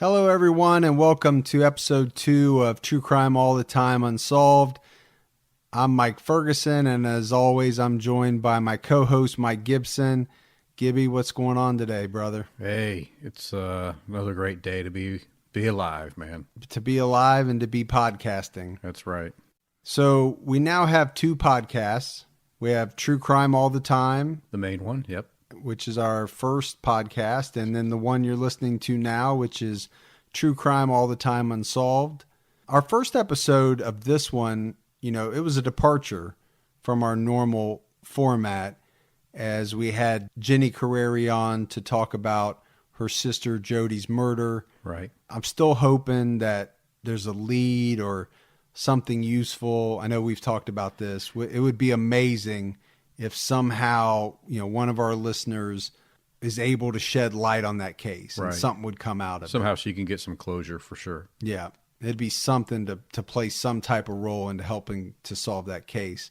Hello, everyone, and welcome to episode 2 of True Crime All the Time Unsolved. I'm Mike Ferguson, and as always, I'm joined by my co-host, Mike Gibson. Gibby, what's going on today, brother? Hey, it's another great day to be alive, man. To be alive and to be podcasting. That's right. So we now have 2 podcasts. We have True Crime All the Time, The main one, yep. which is our first podcast, and then the one you're listening to now, which is True Crime All the Time Unsolved. Our first episode of this one, it was a departure from our normal format, as we had Jenny Carreri on to talk about her sister Jody's murder. Right. I'm still hoping that there's a lead or something useful. I know we've talked about this. It would be amazing if somehow, one of our listeners is able to shed light on that case and something would come out of it. Somehow she can get some closure for sure. Yeah. It'd be something to play some type of role into helping to solve that case.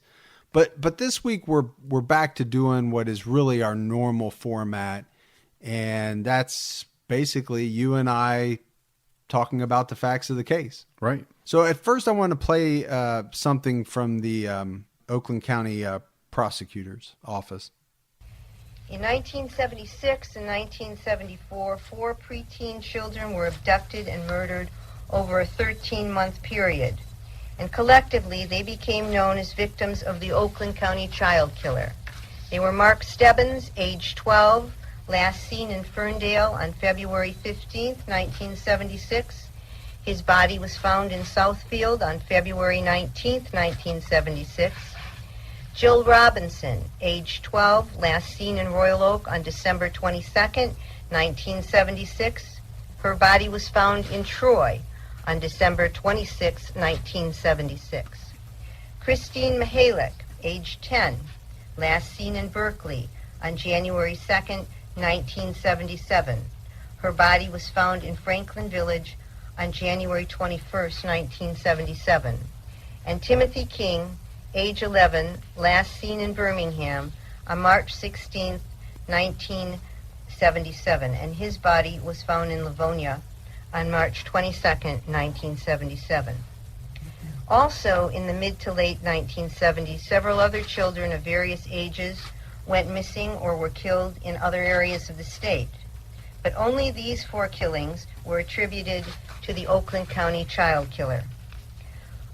But this week we're back to doing what is really our normal format, and that's basically you and I talking about the facts of the case. Right. So at first I want to play something from the Oakland County Prosecutor's Office. In 1976 and 1974, 4 preteen children were abducted and murdered over a 13-month period, and collectively they became known as victims of the Oakland County child killer. They were Mark Stebbins, age 12, last seen in Ferndale on February 15, 1976. His body was found in Southfield on February 19, 1976. Jill Robinson, age 12, last seen in Royal Oak on December 22, 1976. Her body was found in Troy on December 26, 1976. Christine Mihalik, age 10, last seen in Berkeley on January 2, 1977. Her body was found in Franklin Village on January 21, 1977. And Timothy King, age 11, last seen in Birmingham on March 16, 1977, and his body was found in Livonia on March 22, 1977. Also, in the mid to late 1970s, several other children of various ages went missing or were killed in other areas of the state. But only these 4 killings were attributed to the Oakland County child killer.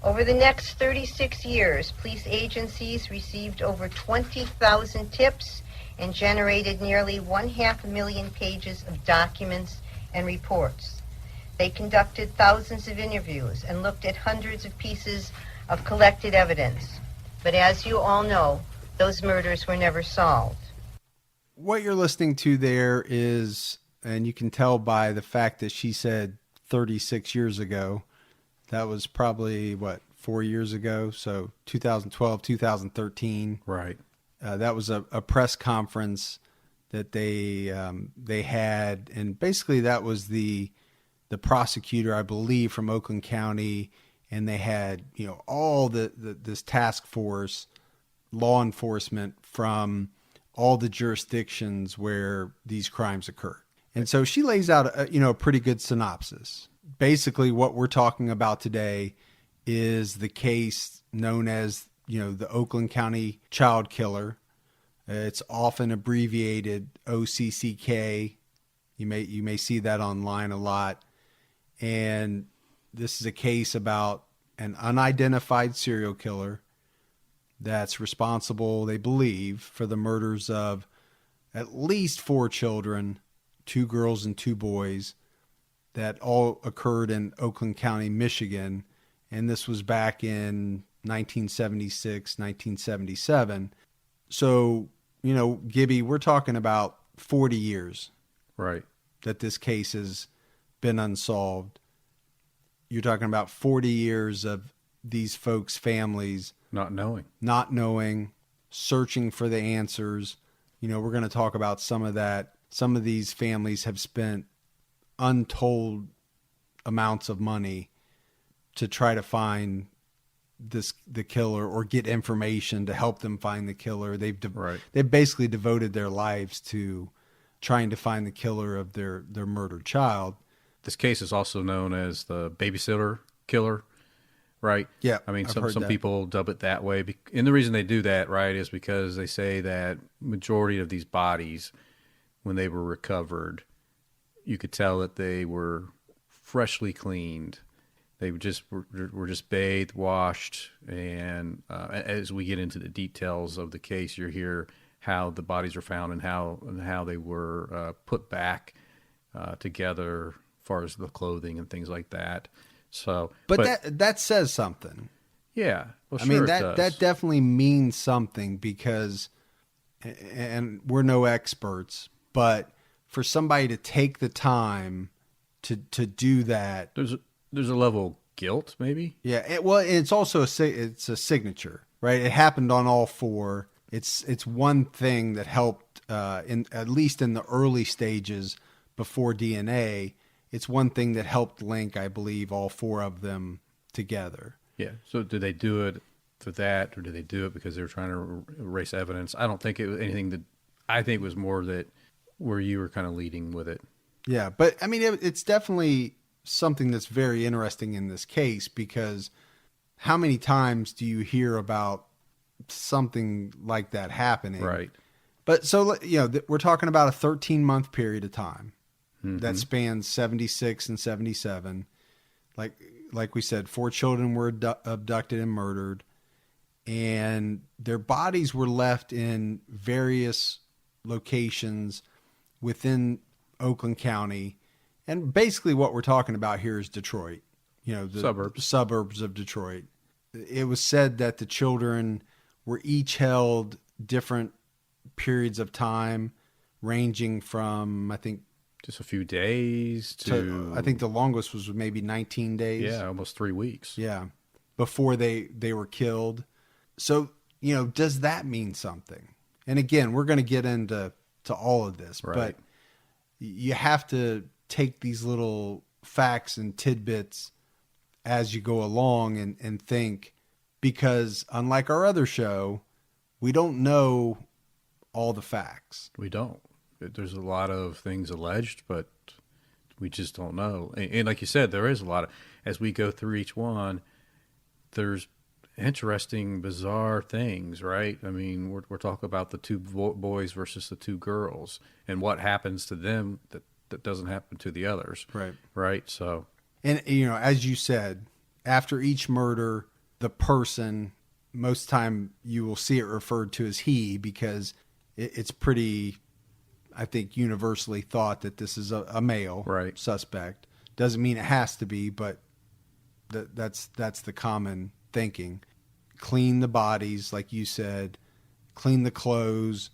Over the next 36 years, police agencies received over 20,000 tips and generated nearly 500,000 pages of documents and reports. They conducted thousands of interviews and looked at hundreds of pieces of collected evidence. But as you all know, those murders were never solved. What you're listening to there is, and you can tell by the fact that she said 36 years ago, that was probably, 4 years ago? So 2012, 2013. Right. That was a press conference that they had, and basically that was the prosecutor, I believe, from Oakland County, and they had all this task force, law enforcement from all the jurisdictions where these crimes occurred. And so she lays out a pretty good synopsis. Basically, what we're talking about today is the case known as the Oakland County child killer. It's often abbreviated OCCK. You may see that online a lot. And this is a case about an unidentified serial killer that's responsible, they believe, for the murders of at least 4 children, 2 girls and 2 boys, that all occurred in Oakland County, Michigan. And this was back in 1976, 1977. So, Gibby, we're talking about 40 years. Right. That this case has been unsolved. You're talking about 40 years of these folks' families Not knowing, searching for the answers. We're going to talk about some of that. Some of these families have spent untold amounts of money to try to find the killer or get information to help them find the killer. They've basically devoted their lives to trying to find the killer of their murdered child. this case is also known as the babysitter killer, right? Yeah, I mean, I've some heard some that. people dub it that way, and the reason they do that, right, is because they say that majority of these bodies, when they were recovered, you could tell that they were freshly cleaned. They were just bathed, washed, and as we get into the details of the case, you hear how the bodies are found and how they were put back together, as far as the clothing and things like that. So, But that says something. yeah, well, I sure mean, it that does. definitely means something because, and we're no experts, but for somebody to take the time to do that, There's a level of guilt, maybe. yeah. Well, it's also it's a signature, right? It happened on all four. It's one thing that helped in at least in the early stages before DNA. It's one thing that helped link, I believe, all four of them together. Yeah. So did they do it for that, or did they do it because they were trying to erase evidence? I don't think it was anything that. I think it was more that where you were kind of leading with it. Yeah, but I mean, it's definitely something that's very interesting in this case because how many times do you hear about something like that happening? Right. But so, we're talking about a 13-month period of time that spans 76 and 77. Like we said, 4 children were abducted and murdered, and their bodies were left in various locations within Oakland County. And basically what we're talking about here is Detroit, the suburbs of Detroit. It was said that the children were each held different periods of time, ranging from, I think, Just a few days to I think the longest was maybe 19 days. yeah, almost 3 weeks. Yeah. Before they were killed. So, does that mean something? And again, we're going to get into all of this, Right. but you have to take these little facts and tidbits as you go along and think, because unlike our other show, we don't know all the facts. We don't. There's a lot of things alleged, but we just don't know. And like you said, there is a lot of, as we go through each one, there's interesting, bizarre things, right? I mean, we're talking about the 2 boys versus the 2 girls and what happens to them that doesn't happen to the others. Right. Right. So, And, as you said, after each murder, the person, most time you will see it referred to as he, because it's pretty, I think, universally thought that this is a male Right. suspect. Doesn't mean it has to be, but that's the common thinking. Clean the bodies, like you said, clean the clothes,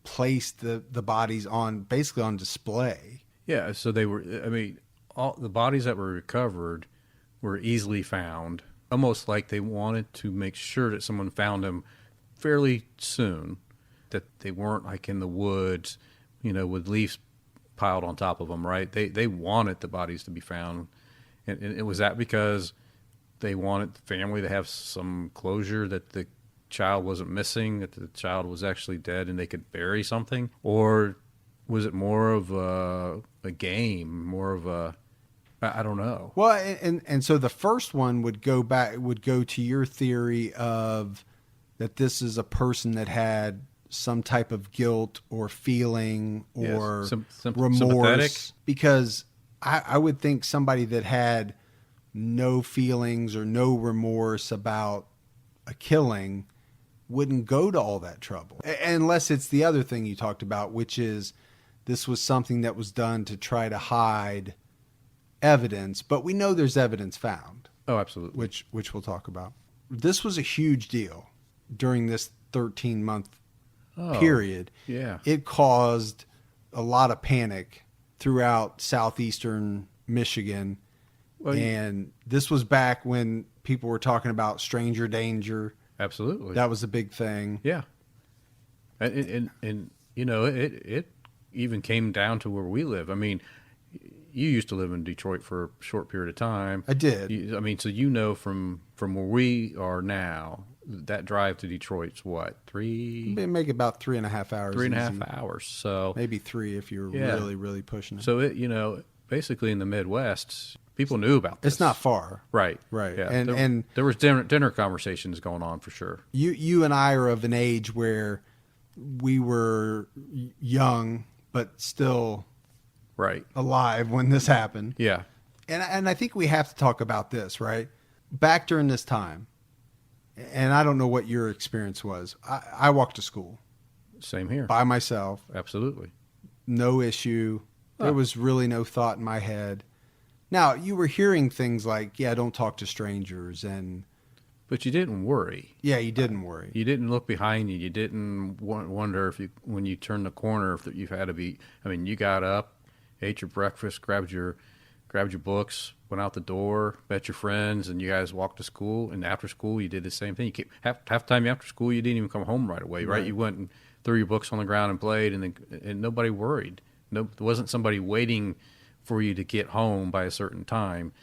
place the bodies basically on display. yeah. So they were, I mean, all the bodies that were recovered were easily found, almost like they wanted to make sure that someone found them fairly soon, that they weren't like in the woods, with leaves piled on top of them, right? They wanted the bodies to be found. And it was that because they wanted the family to have some closure that the child wasn't missing, that the child was actually dead and they could bury something? Or was it more of a game, more of a, I don't know. Well, and so the first one would go to your theory of that this is a person that had some type of guilt or feeling or remorse, sympathetic. because I would think somebody that had no feelings or no remorse about a killing wouldn't go to all that trouble, unless it's the other thing you talked about, which is this was something that was done to try to hide evidence. But we know there's evidence found. Oh, absolutely. Which we'll talk about. This was a huge deal during this 13-month period. Yeah. It caused a lot of panic throughout southeastern Michigan. Well, And this was back when people were talking about stranger danger. Absolutely. That was a big thing. Yeah. And it even came down to where we live. I mean, you used to live in Detroit for a short period of time. I did. So from where we are now, that drive to Detroit's what, Make about 3.5 hours. 3.5 easy. hours. So Maybe 3 if you're Yeah. really, really pushing it. So it basically in the Midwest, people knew about this. It's not far. Right. Right. Yeah. And there was dinner conversations going on for sure. you and I are of an age where we were young, but still Right. alive when this happened. Yeah. And I think we have to talk about this, right? Back during this time, and I don't know what your experience was. I walked to school Same here. by myself, Absolutely. no issue. There Huh. was really no thought in my head. Now, you were hearing things like, yeah, don't talk to strangers. And But you didn't worry. yeah, you didn't worry. You didn't look behind you. You didn't wonder if when you turned the corner, if you had to be. I mean, you got up, ate your breakfast, grabbed your books, went out the door, met your friends, and you guys walked to school. And after school, you did the same thing. You kept, half the time after school, you didn't even come home right away, right? You went and threw your books on the ground and played, and nobody worried. No, there wasn't somebody waiting for you to get home by a certain time,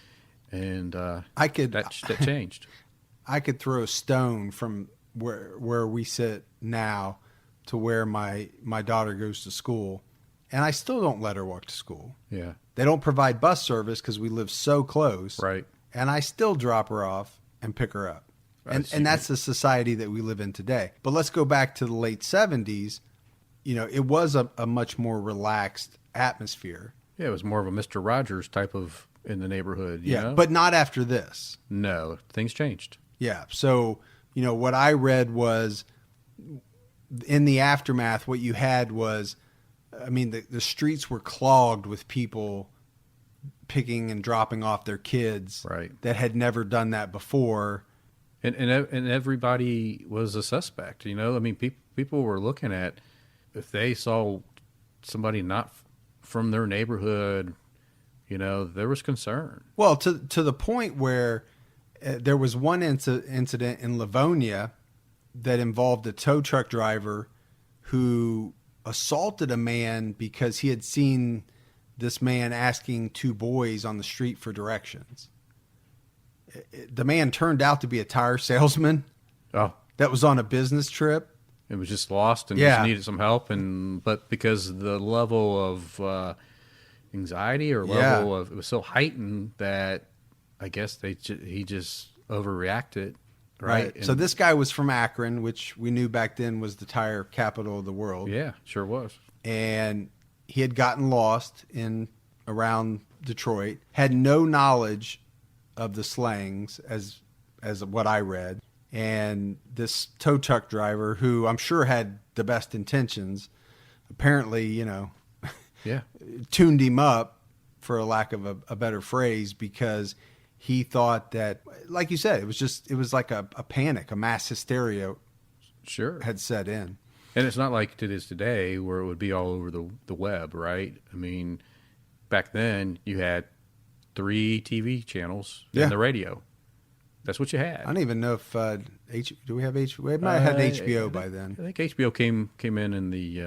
and that changed. I could throw a stone from where we sit now to where my daughter goes to school, and I still don't let her walk to school. Yeah, They don't provide bus service because we live so close. right. And I still drop her off and pick her up. And that's the society that we live in today. But let's go back to the late 70s. You know, it was a much more relaxed atmosphere. Yeah, it was more of a Mr. Rogers type of in the neighborhood. You know? But not after this. No, things changed. Yeah. So, you know, what I read was in the aftermath, what you had was, I mean, the streets were clogged with people picking and dropping off their kids Right. that had never done that before. And everybody was a suspect. You know, I mean, people were looking at if they saw somebody not from their neighborhood. You know, there was concern. Well, to the point where there was one incident in Livonia that involved a tow truck driver who assaulted a man because he had seen this man asking two boys on the street for directions. The man turned out to be a tire salesman Oh, that was on a business trip. it was just lost and Yeah. just needed some help. But because the level of anxiety or level of it was so heightened that I guess he just overreacted. Right. So this guy was from Akron, which we knew back then was the tire capital of the world. Yeah, sure was. And he had gotten lost around Detroit, had no knowledge of the slangs as what I read. And this tow truck driver, who I'm sure had the best intentions, apparently, you know, Yeah. tuned him up, for a lack of a better phrase, because he thought that, like you said, it was like a panic, a mass hysteria Sure. had set in. And it's not like it is today where it would be all over the web, right? I mean, back then you had 3 TV channels Yeah. and the radio. That's what you had. I don't even know if do we have HBO? We might have had HBO by then. I think HBO came in the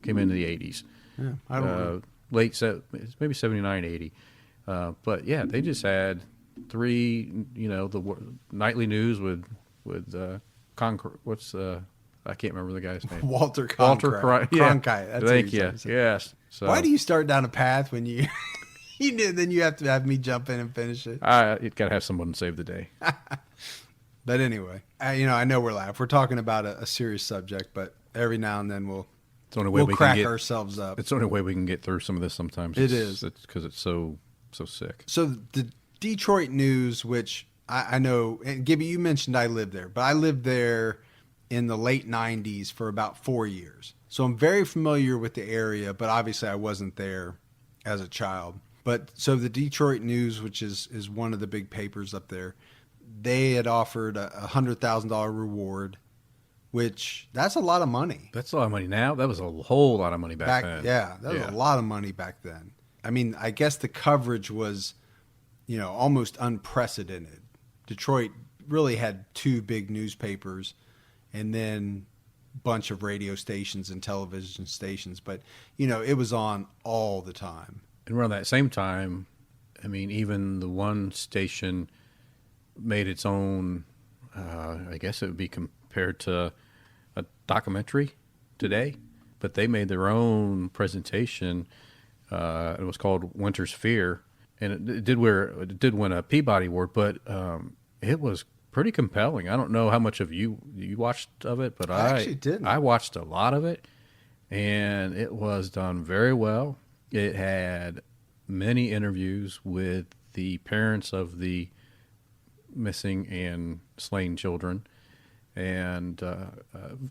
80s. Yeah, I don't know. Maybe 79, 80. But yeah, they just had 3. You know, the nightly news with I can't remember the guy's name. Walter Cronkite. Cronkite. That's Thank what you. you're saying. Yes. So Why do you start down a path when you then you have to have me jump in and finish it? you got to have someone save the day. But anyway, I know we're live. We're talking about a serious subject, but every now and then It's the only way we'll we crack can get ourselves up. It's the only way we can get through some of this sometimes. It is. It's because it's so sick. So the Detroit news, which I know, and Gibby, you mentioned I lived there, but I lived there in the late 90s for about 4 years. So I'm very familiar with the area, but obviously I wasn't there as a child. But so the Detroit News, which is one of the big papers up there, they had offered a $100,000 reward, which that's a lot of money. That's a lot of money now. That was a whole lot of money back then. Yeah, that was a lot of money back then. I mean, I guess the coverage was, almost unprecedented. Detroit really had 2 big newspapers and then a bunch of radio stations and television stations. But, it was on all the time. And around that same time, I mean, even the one station made its own, I guess it would be compared to a documentary today, but they made their own presentation It was called Winter's Fear, and it did win a Peabody Award, but it was pretty compelling. I don't know how much of you watched of it, but I actually didn't. I watched a lot of it, and it was done very well. It had many interviews with the parents of the missing and slain children, and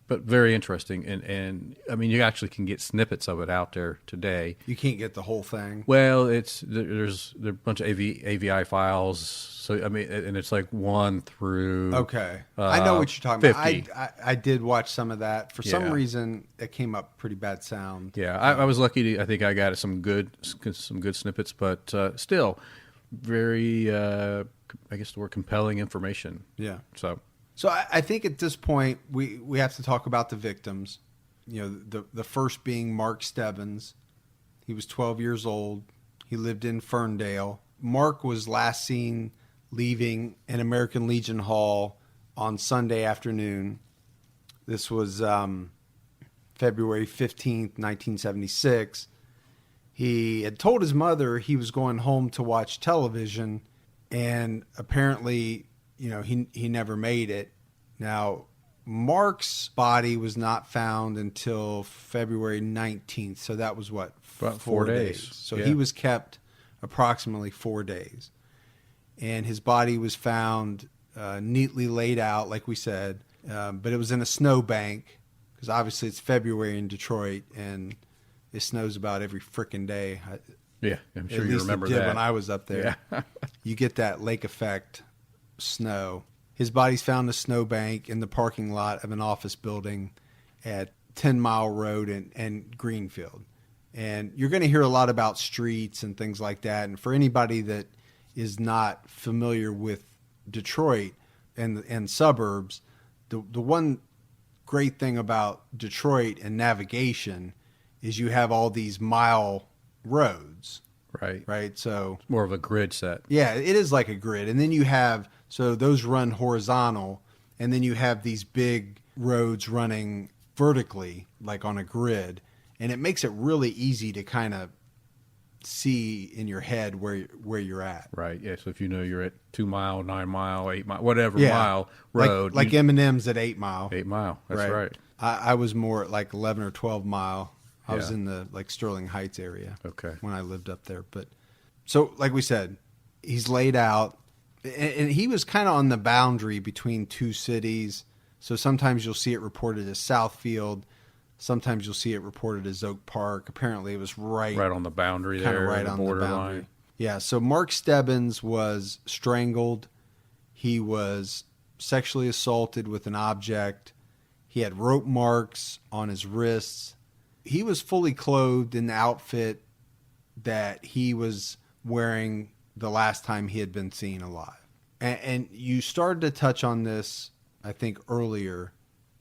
but very interesting. And I mean, you actually can get snippets of it out there today. You can't get the whole there There's a bunch of AVI files. So I mean, and it's like 1 through Okay. I know what you're talking 50. about. I did watch some of that. For some Yeah. reason, it came up pretty bad sound. Yeah, I was lucky. I think I got some good snippets, but still, very I guess the word compelling information. Yeah. So So I think at this point we have to talk about the victims. You know, the first being Mark Stebbins. He was 12 years old. He lived in Ferndale. Mark was last seen leaving an American Legion Hall on Sunday afternoon. This was February 15th, 1976. He had told his mother he was going home to watch television, and apparently, you know, he never made it. Now, Mark's body was not found until February 19th, so that was what? About 4 days. So Yeah. he was kept approximately 4 days. And his body was found neatly laid out, like we said, but it was in a snowbank, because obviously it's February in Detroit, and it snows about every frickin' day. yeah, I'm sure At you least remember it did that. when I was up there. Yeah. You get that lake effect snow. His body's found in a snowbank in the parking lot of an office building at 10 Mile Road and Greenfield. And you're going to hear a lot about streets and things like that. And for anybody that is not familiar with Detroit and suburbs, the one great thing about Detroit and navigation is you have all these mile roads, Right. right? So More of a grid set. yeah, it is like a grid. And then you have, so those run horizontal, and then you have these big roads running vertically, like on a grid. And it makes it really easy to kind of see in your head where you're at. Right. Yeah. So if you know you're at 2 mile, 9 mile, 8 mile, whatever Yeah. mile road, Like M&M's at 8 Mile. 8 mile. That's right. I was more at like 11 or 12 Mile. I was Yeah. in the like Sterling Heights area. Okay. When I lived up there. But so like we said, he's laid out, and he was kind of on the boundary between two cities. So sometimes you'll see it reported as Southfield. Sometimes you'll see it reported as Oak Park. Apparently it was right on the boundary kind of there, right the on border the boundary. line. Yeah. So Mark Stebbins was strangled. He was sexually assaulted with an object. He had rope marks on his wrists. He was fully clothed in the outfit that he was wearing the last time he had been seen alive. And you started to touch on this, I think, earlier,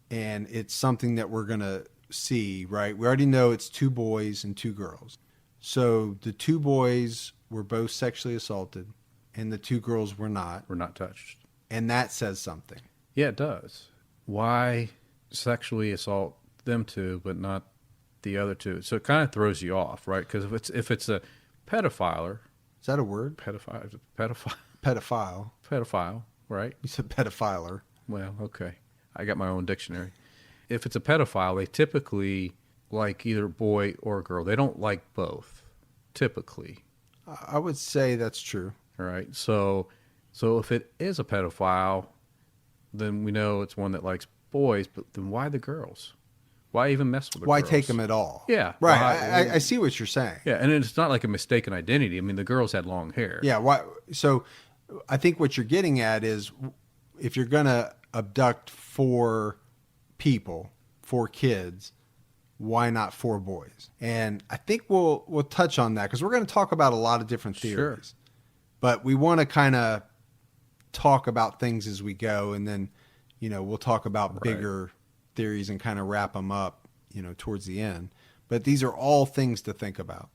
and it's something that we're going to see, right? We already know it's 2 boys and 2 girls. So the 2 boys were both sexually assaulted, and the 2 girls were not. We're not touched. And that says something. Yeah, it does. Why sexually assault them 2, but not the other 2? So it kind of throws you off, right? Because if it's a pedophile, Is that a word? pedophile, Pedophile. right? You said pedophiler. Well, okay. I got my own dictionary. If it's a pedophile, they typically like either boy or girl. They don't like both, typically. I would say that's true. All right. So if it is a pedophile, then we know it's one that likes boys. But then why the girls? Why even mess with the Why girls? take them at all? Yeah. Right. Why- I see what you're saying. Yeah, and it's not like a mistaken identity. I mean, the girls had long hair. Yeah. Why? So I think what you're getting at is if you're going to abduct 4 people, 4 kids, why not 4 boys? And I think we'll touch on that because we're going to talk about a lot of different theories. Sure. But we want to kind of talk about things as we go, and then, you know, we'll talk about bigger theories and kind of wrap them up, you know, towards the end. But these are all things to think about.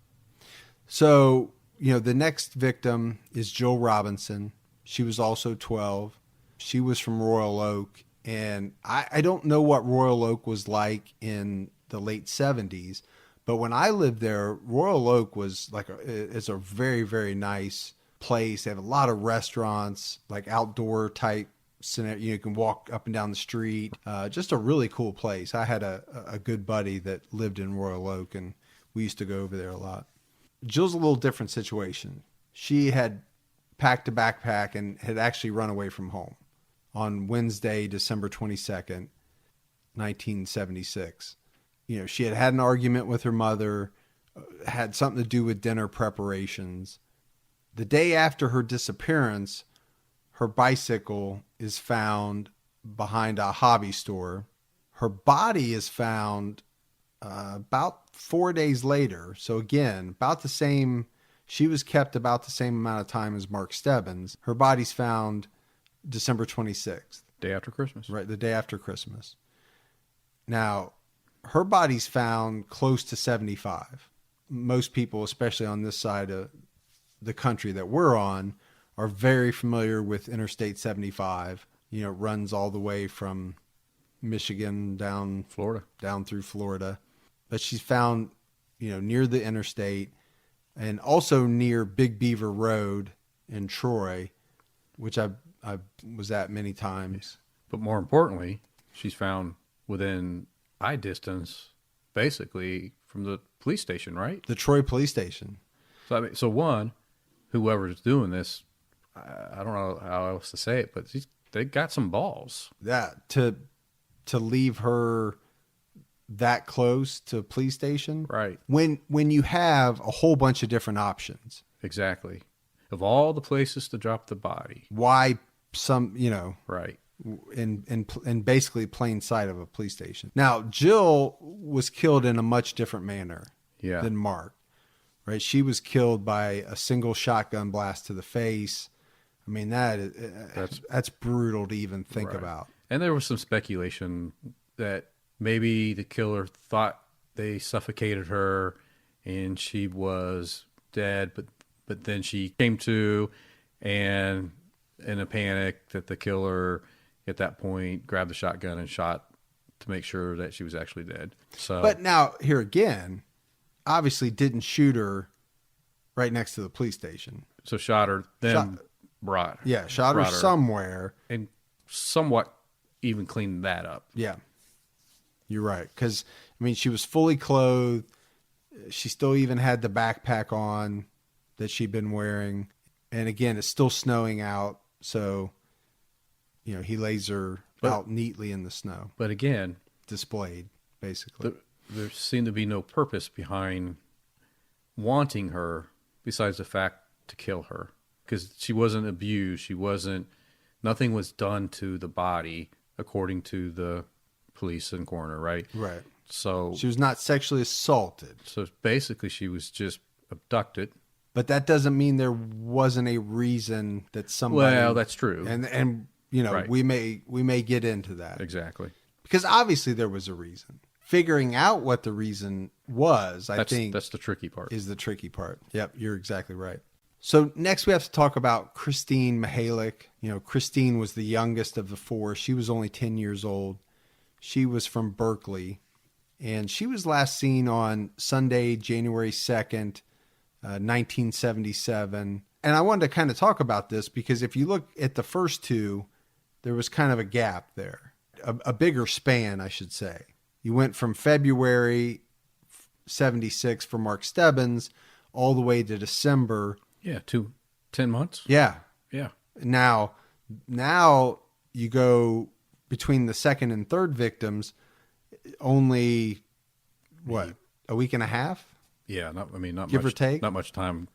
So, you know, the next victim is Jill Robinson. She was also 12. She was from Royal Oak. And I don't know what Royal Oak was like in the late 70s, But when I lived there, Royal Oak was it's a very, very nice place. They have a lot of restaurants, like outdoor type scenario. You can walk up and down the street. Just a really cool place. I had a good buddy that lived in Royal Oak, and we used to go over there a lot. Jill's a little different situation. She had packed a backpack and had actually run away from home on Wednesday, December 22nd, 1976. You know, she had had an argument with her mother, had something to do with dinner preparations. The day after her disappearance, her bicycle is found behind a hobby store. Her body is found about 4 days later. So again, about the same, she was kept about the same amount of time as Mark Stebbins. Her body's found December 26th. Day after Christmas. Right, the day after Christmas. Now, her body's found close to 75. Most people, especially on this side of the country that we're on, are very familiar with Interstate 75. You know, it runs all the way from Michigan down through Florida. But she's found, you know, near the interstate and also near Big Beaver Road in Troy, which I was at many times. But more importantly, she's found within eye distance, basically, from the police station, right? The Troy police station. So, I mean, one, whoever's doing this, I don't know how else to say it, but they got some balls. That to leave her that close to a police station, right? When you have a whole bunch of different options, exactly. Of all the places to drop the body, why some, you know, right? In basically plain sight of a police station. Now, Jill was killed in a much different manner than Mark, right? She was killed by a single shotgun blast to the face. I mean, that's brutal to even think about. And there was some speculation that maybe the killer thought they suffocated her and she was dead, but then she came to, and in a panic that the killer at that point grabbed the shotgun and shot to make sure that she was actually dead. So, but now here again, obviously didn't shoot her right next to the police station. So shot her, then shot her somewhere, and somewhat even cleaned that up. Yeah, you're right. Because I mean, she was fully clothed. She still even had the backpack on that she'd been wearing, and again, it's still snowing out, so. You know, he lays her out neatly in the snow. But again, displayed, basically. There seemed to be no purpose behind wanting her besides the fact to kill her. Because she wasn't abused. Nothing was done to the body, according to the police and coroner, right? Right. So she was not sexually assaulted. So basically she was just abducted. But that doesn't mean there wasn't a reason that somebody... Well, that's true. And you know, right. we may get into that. Exactly. Because obviously there was a reason. Figuring out what the reason was, I think... That's the tricky part. Is the tricky part. Yep, you're exactly right. So next we have to talk about Christine Mihalik. You know, Christine was the youngest of the four. She was only 10 years old. She was from Berkeley. And she was last seen on Sunday, January 2nd, 1977. And I wanted to kind of talk about this because if you look at the first two, there was kind of a gap there, a bigger span, I should say. You went from February 76 for Mark Stebbins all the way to December. Yeah, 10 months. Yeah. Yeah. Now you go between the second and third victims, only what, a week and a half? Yeah, not give much, or take. Not much time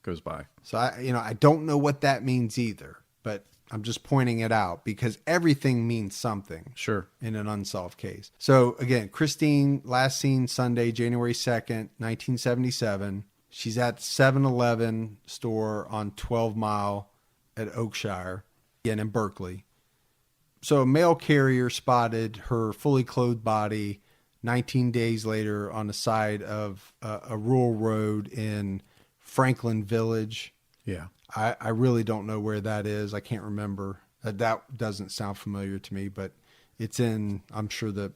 goes by. So I don't know what that means either, but I'm just pointing it out because everything means something. Sure. In an unsolved case. So again, Christine last seen Sunday, January 2nd, 1977. She's at 7-Eleven store on 12 Mile at Oakshire, again in Berkeley. So a mail carrier spotted her fully clothed body 19 days later on the side of a rural road in Franklin Village. Yeah. I really don't know where that is. I can't remember. That doesn't sound familiar to me, but it's in, I'm sure, the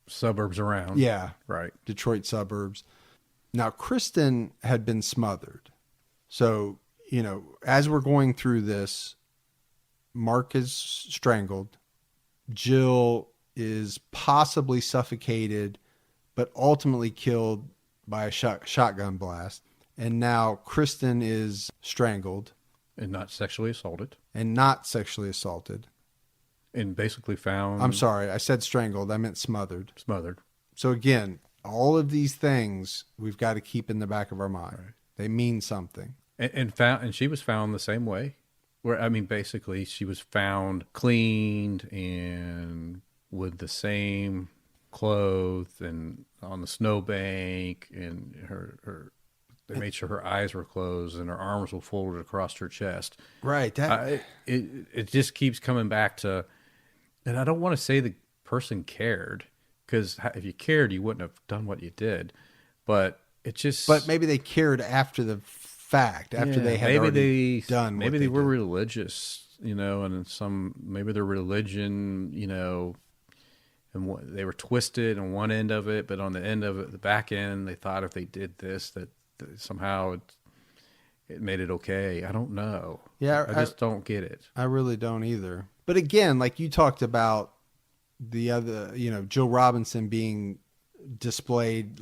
suburbs around. Yeah, Right. Detroit suburbs. Now, Kristen had been smothered. So, as we're going through this, Mark is strangled. Jill is possibly suffocated, but ultimately killed by a shotgun blast. And now Kristen is strangled. And not sexually assaulted. And not sexually assaulted. And basically found... I'm sorry, I said strangled. I meant smothered. Smothered. So again, all of these things we've got to keep in the back of our mind. Right. They mean something. And she was found the same way. Basically, she was found cleaned and with the same clothes and on the snowbank, and they made sure her eyes were closed and her arms were folded across her chest. Right. It just keeps coming back to, and I don't want to say the person cared, because if you cared, you wouldn't have done what you did. But it just. But maybe they cared after the fact, after they had already done. Maybe they were religious, and maybe their religion, and they were twisted on one end of it, but on the end of it, the back end, they thought if they did this, that somehow it made it okay. I don't know. Yeah, I just don't get it. I really don't either. But again, like you talked about the other, Joe Robinson being displayed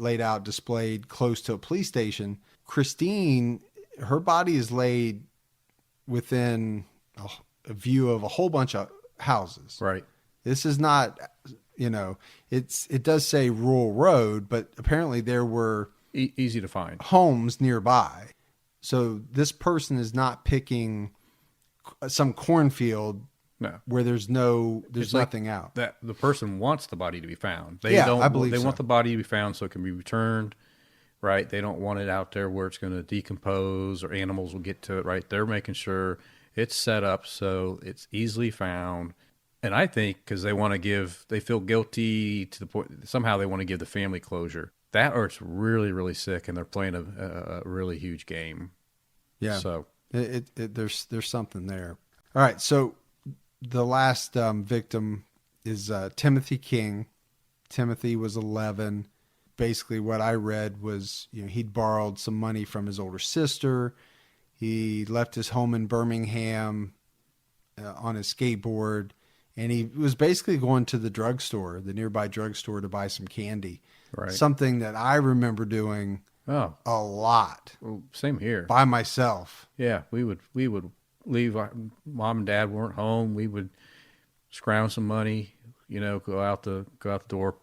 close to a police station. Christine, her body is laid within a view of a whole bunch of houses. Right. This is not, it does say rural road, but apparently there were easy to find homes nearby. So this person is not picking some cornfield where there's nothing out. That the person wants the body to be found. I believe they so. want the body to be found so it can be returned. Right. They don't want it out there where it's going to decompose or animals will get to it. Right. They're making sure it's set up so it's easily found. And I think because they feel guilty to the point, somehow they want to give the family closure. That, or it's really, really sick and they're playing a really huge game. Yeah. So there's something there. All right. So the last victim is Timothy King. Timothy was 11. Basically what I read was, he'd borrowed some money from his older sister. He left his home in Birmingham on his skateboard, and he was basically going to the nearby drugstore to buy some candy. Right. Something that I remember doing a lot. Well, same here. By myself. Yeah, we would leave. Mom and Dad weren't home. We would scrounge some money, go out the door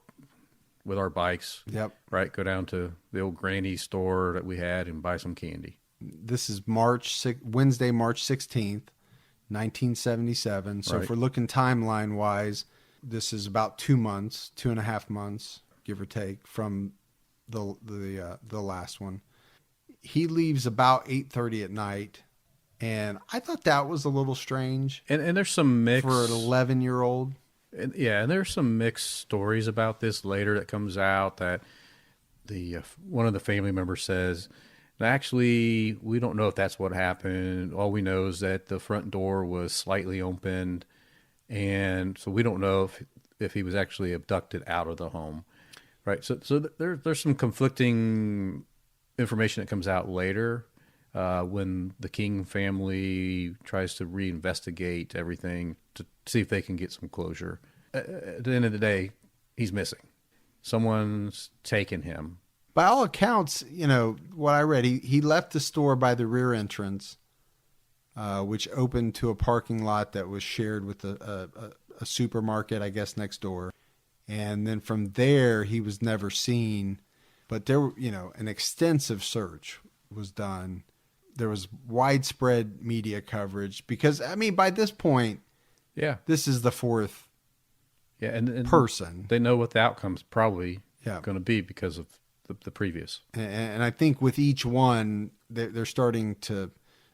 with our bikes. Yep. Right. Go down to the old granny store that we had and buy some candy. This is Wednesday, March 16th, 1977. So Right. if we're looking timeline wise, this is about 2.5 months, give or take, from the last one. He leaves about 8:30 at night. And I thought that was a little strange. And there's some mix for an 11-year-old. And there's some mixed stories about this later that comes out that one of the family members says, actually, we don't know if that's what happened. All we know is that the front door was slightly opened, and so we don't know if he was actually abducted out of the home, right? So there's some conflicting information that comes out later when the King family tries to reinvestigate everything to see if they can get some closure. At the end of the day, he's missing. Someone's taken him. By all accounts, what I read, he left the store by the rear entrance, which opened to a parking lot that was shared with a supermarket, I guess, next door. And then from there, he was never seen. But there, an extensive search was done. There was widespread media coverage because, by this point, this is the fourth and person. They know what the outcome's probably going to be because of the previous. And I think with each one, they're starting to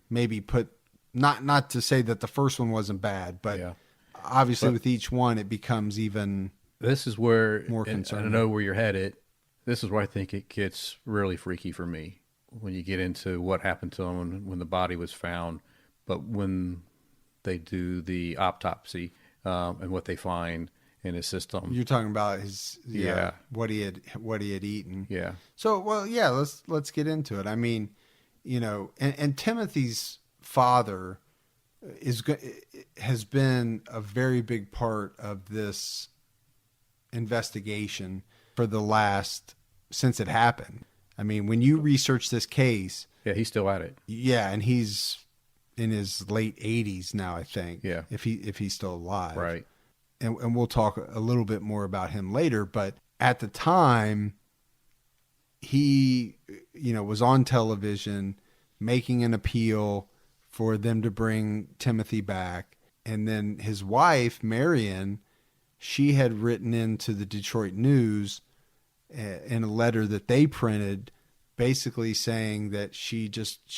maybe put, not to say that the first one wasn't bad, but obviously with each one, it becomes even this is where more concerning. I know where you're headed. This is where I think it gets really freaky for me when you get into what happened to him when the body was found, but when they do the autopsy and what they find. in his system. You're talking about his Yeah. what he had eaten. Yeah. So well, yeah, let's get into it. I mean, and Timothy's father has been a very big part of this investigation since it happened. I mean, when you research this case, Yeah, he's still at it. yeah, and he's in his late 80s now, I think. Yeah. If he's still alive. Right. And we'll talk a little bit more about him later, but at the time he was on television making an appeal for them to bring Timothy back. And then his wife, Marion, she had written into the Detroit News in a letter that they printed, basically saying that she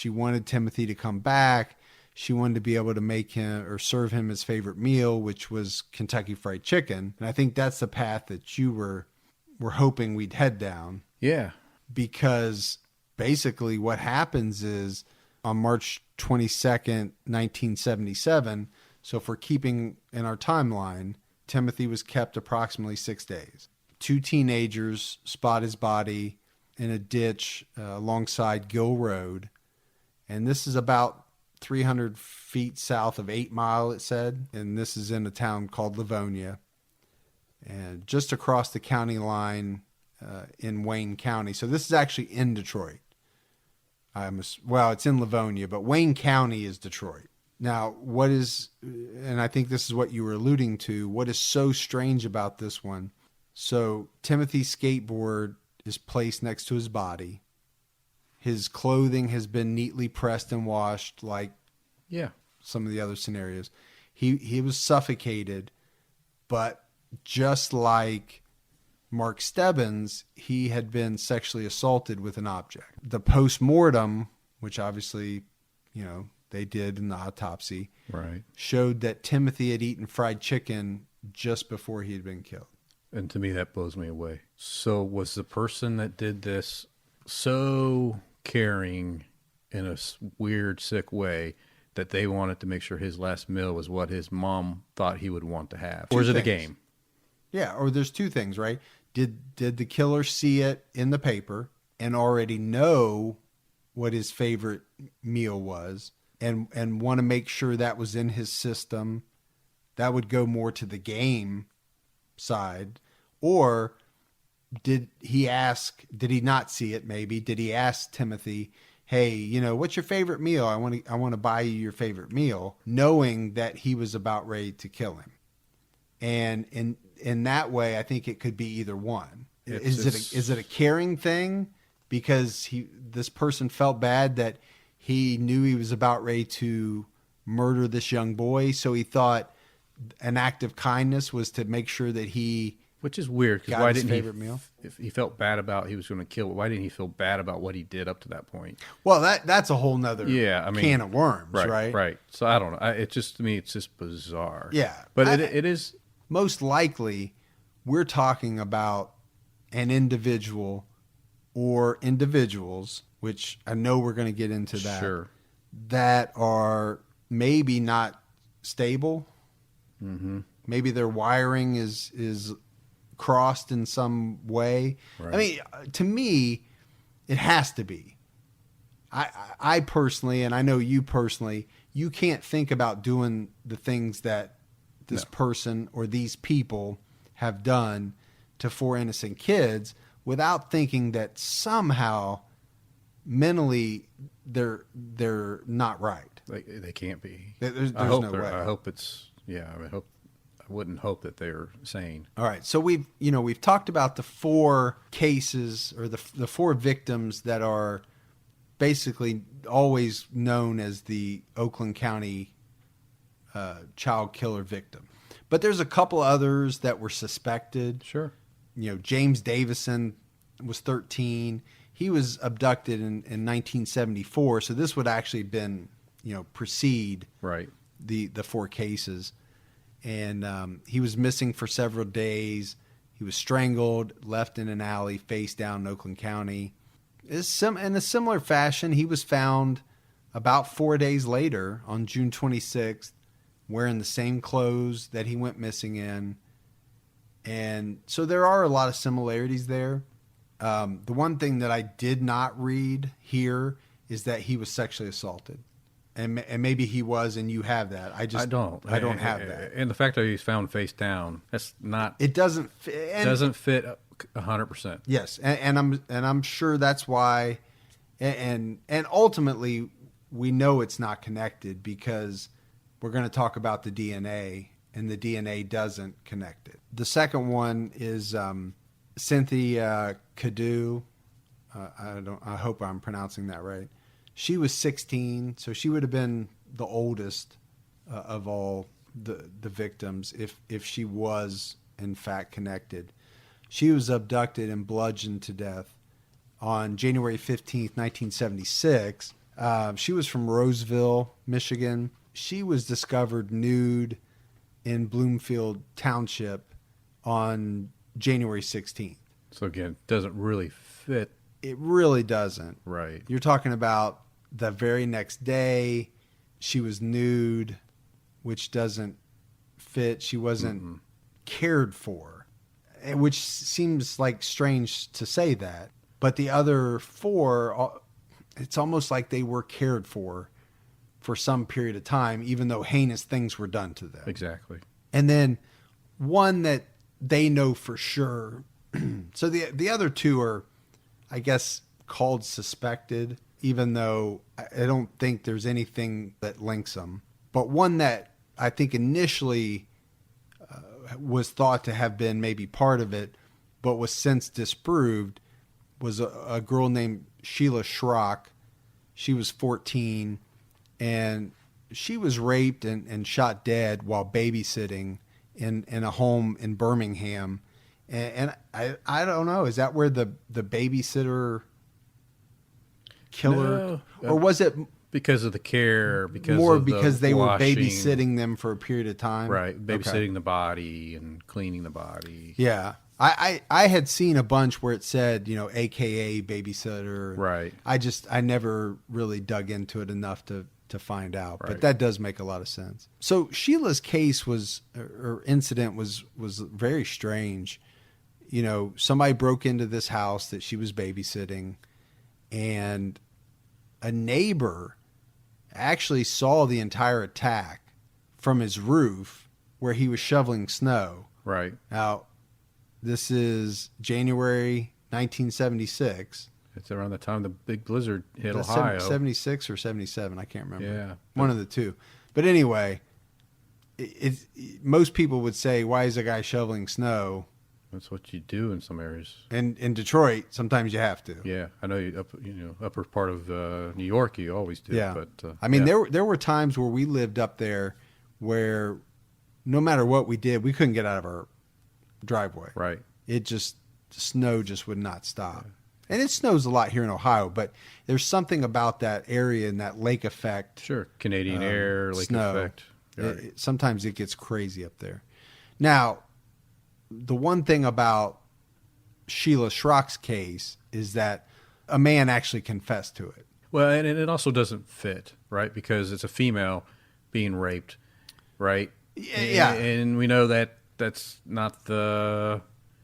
wanted Timothy to come back. She wanted to be able to make him or serve him his favorite meal, which was Kentucky Fried Chicken. And I think that's the path that you were hoping we'd head down. Yeah. Because basically what happens is on March 22nd, 1977, so if we're keeping in our timeline, Timothy was kept approximately 6 days. 2 teenagers spot his body in a ditch alongside Gill Road. And this is about 300 feet south of 8 Mile, it said. And this is in a town called Livonia. And just across the county line in Wayne County. So this is actually in Detroit. It's in Livonia, but Wayne County is Detroit. Now, and I think this is what you were alluding to, what is so strange about this one. So Timothy's skateboard is placed next to his body. His clothing has been neatly pressed and washed like some of the other scenarios. He was suffocated, but just like Mark Stebbins, he had been sexually assaulted with an object. The post-mortem, which obviously, they did in the autopsy, Right. showed that Timothy had eaten fried chicken just before he had been killed. And to me, that blows me away. So was the person that did this so caring in a weird, sick way that they wanted to make sure his last meal was what his mom thought he would want to have? Or is it a game? Yeah, or there's 2 things, right? Did the killer see it in the paper and already know what his favorite meal was and want to make sure that was in his system? That would go more to the game side. Or did he not see it maybe? Did he ask Timothy, hey, what's your favorite meal? I want to buy you your favorite meal, knowing that he was about ready to kill him. And in that way, I think it could be either one. Is it a caring thing because this person felt bad that he knew he was about ready to murder this young boy, so he thought an act of kindness was to make sure that he Which is weird because got why his didn't favorite he? meal? If he felt bad about he was going to kill, why didn't he feel bad about what he did up to that point? Well, that's a whole nother can of worms, right? Right. So I don't know. It just to me, it's just bizarre. Yeah, but it is. Most likely, we're talking about an individual or individuals, which I know we're going to get into that, Sure. that are maybe not stable. Mm-hmm. Maybe their wiring is crossed in some way. Right. I mean, to me, it has to be. I personally, and I know you personally, you can't think about doing the things that this person or these people have done to 4 innocent kids without thinking that somehow mentally they're not right. They can't be. There's I hope no way. I hope it's. Yeah. I wouldn't hope that they're sane. All right. So we've talked about the 4 cases or the 4 victims that are basically always known as the Oakland County child killer victim. But there's a couple others that were suspected. Sure. James Davison was 13. He was abducted in 1974. So this would actually been, precede Right. the 4 cases. And he was missing for several days. He was strangled, left in an alley, face down in Oakland County. In a similar fashion, he was found about 4 days later on June 26th, wearing the same clothes that he went missing in. And so there are a lot of similarities there. The one thing that I did not read here is that he was sexually assaulted. And maybe he was, and you have that. I don't have that. And the fact that he's found face down, that's not. It doesn't fit. Doesn't fit 100%. Yes, and I'm sure that's why. And ultimately, we know it's not connected because we're going to talk about the DNA, and the DNA doesn't connect it. The second one is Cynthia Cadu. I hope I'm pronouncing that right. She was 16, so she would have been the oldest of all the victims if she was in fact connected. She was abducted and bludgeoned to death on January 15th, 1976. She was from Roseville, Michigan. She was discovered nude in Bloomfield Township on January 16th. So again, it doesn't really fit. It really doesn't. Right. You're talking about the very next day, she was nude, which doesn't fit. She wasn't cared for, which seems like strange to say that. But the other four, it's almost like they were cared for some period of time, even though heinous things were done to them. Exactly. And then one that they know for sure. So the other two are, I guess, called suspected, even though I don't think there's anything that links them. But one that I think initially was thought to have been maybe part of it, but was since disproved, was a girl named Sheila Schrock. She was 14, and she was raped and shot dead while babysitting in a home in Birmingham. And I don't know, is that where the babysitter killer, or was it because of the care? Because they washing, were babysitting them for a period of time, right? Babysitting the body and cleaning the body. Yeah, I had seen a bunch where it said, AKA babysitter. Right. I never really dug into it enough to find out, right. But that does make a lot of sense. So Sheila's case or incident was very strange. Somebody broke into this house that she was babysitting, and a neighbor actually saw the entire attack from his roof where he was shoveling snow. Right. Now, this is January 1976. It's around the time the big blizzard hit Ohio. 76 or 77, I can't remember. Yeah. One of the two. But anyway, most people would say, why is a guy shoveling snow? That's what you do in some areas. And in Detroit, sometimes you have to. Yeah, I know. Upper part of New York, you always do. Yeah, but I mean, there were times where we lived up there where no matter what we did, we couldn't get out of our driveway. Right. The snow just would not stop. And it snows a lot here in Ohio, but there's something about that area and that lake effect. Sure, Canadian air, lake snow. effect. Right. Sometimes it gets crazy up there. Now, the one thing about Sheila Schrock's case is that a man actually confessed to it. Well, and it also doesn't fit, right? Because it's a female being raped, right? Yeah. And we know that that's not the...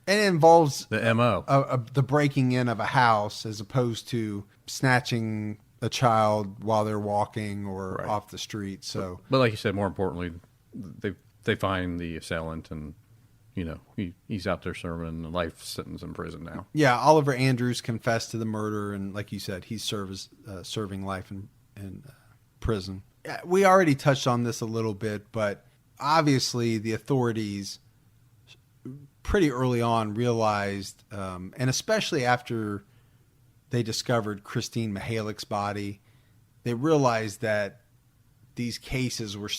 And it involves the MO. The breaking in of a house as opposed to snatching a child while they're walking or off the street. So, but like you said, more importantly, they find the assailant, and he's out there serving a life sentence in prison now. Yeah, Oliver Andrews confessed to the murder, and like you said, he's serving life in prison. We already touched on this a little bit, but obviously the authorities pretty early on realized, and especially after they discovered Christine Mihalik's body, they realized that these cases were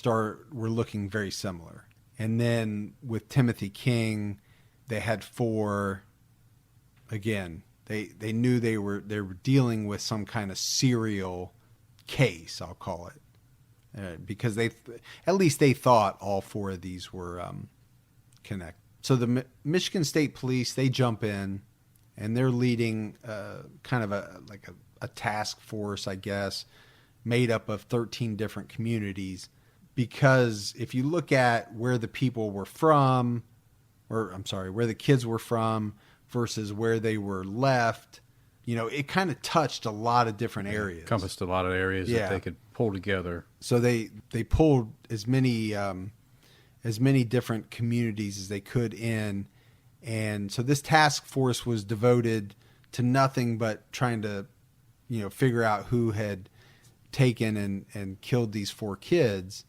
looking very similar. And then with Timothy King, they had 4. Again, they knew they were dealing with some kind of serial case, I'll call it, because at least they thought all 4 of these were connected. So the Michigan State Police, they jump in, and they're leading kind of a task force, I guess, made up of 13 different communities. Because if you look at where the people were from, or I'm sorry, where the kids were from versus where they were left. You know, it kind of touched a lot of different areas. Encompassed a lot of areas that they could pull together. So they pulled as many different communities as they could in. And so this task force was devoted to nothing but trying to, you know, figure out who had taken and killed these 4 kids.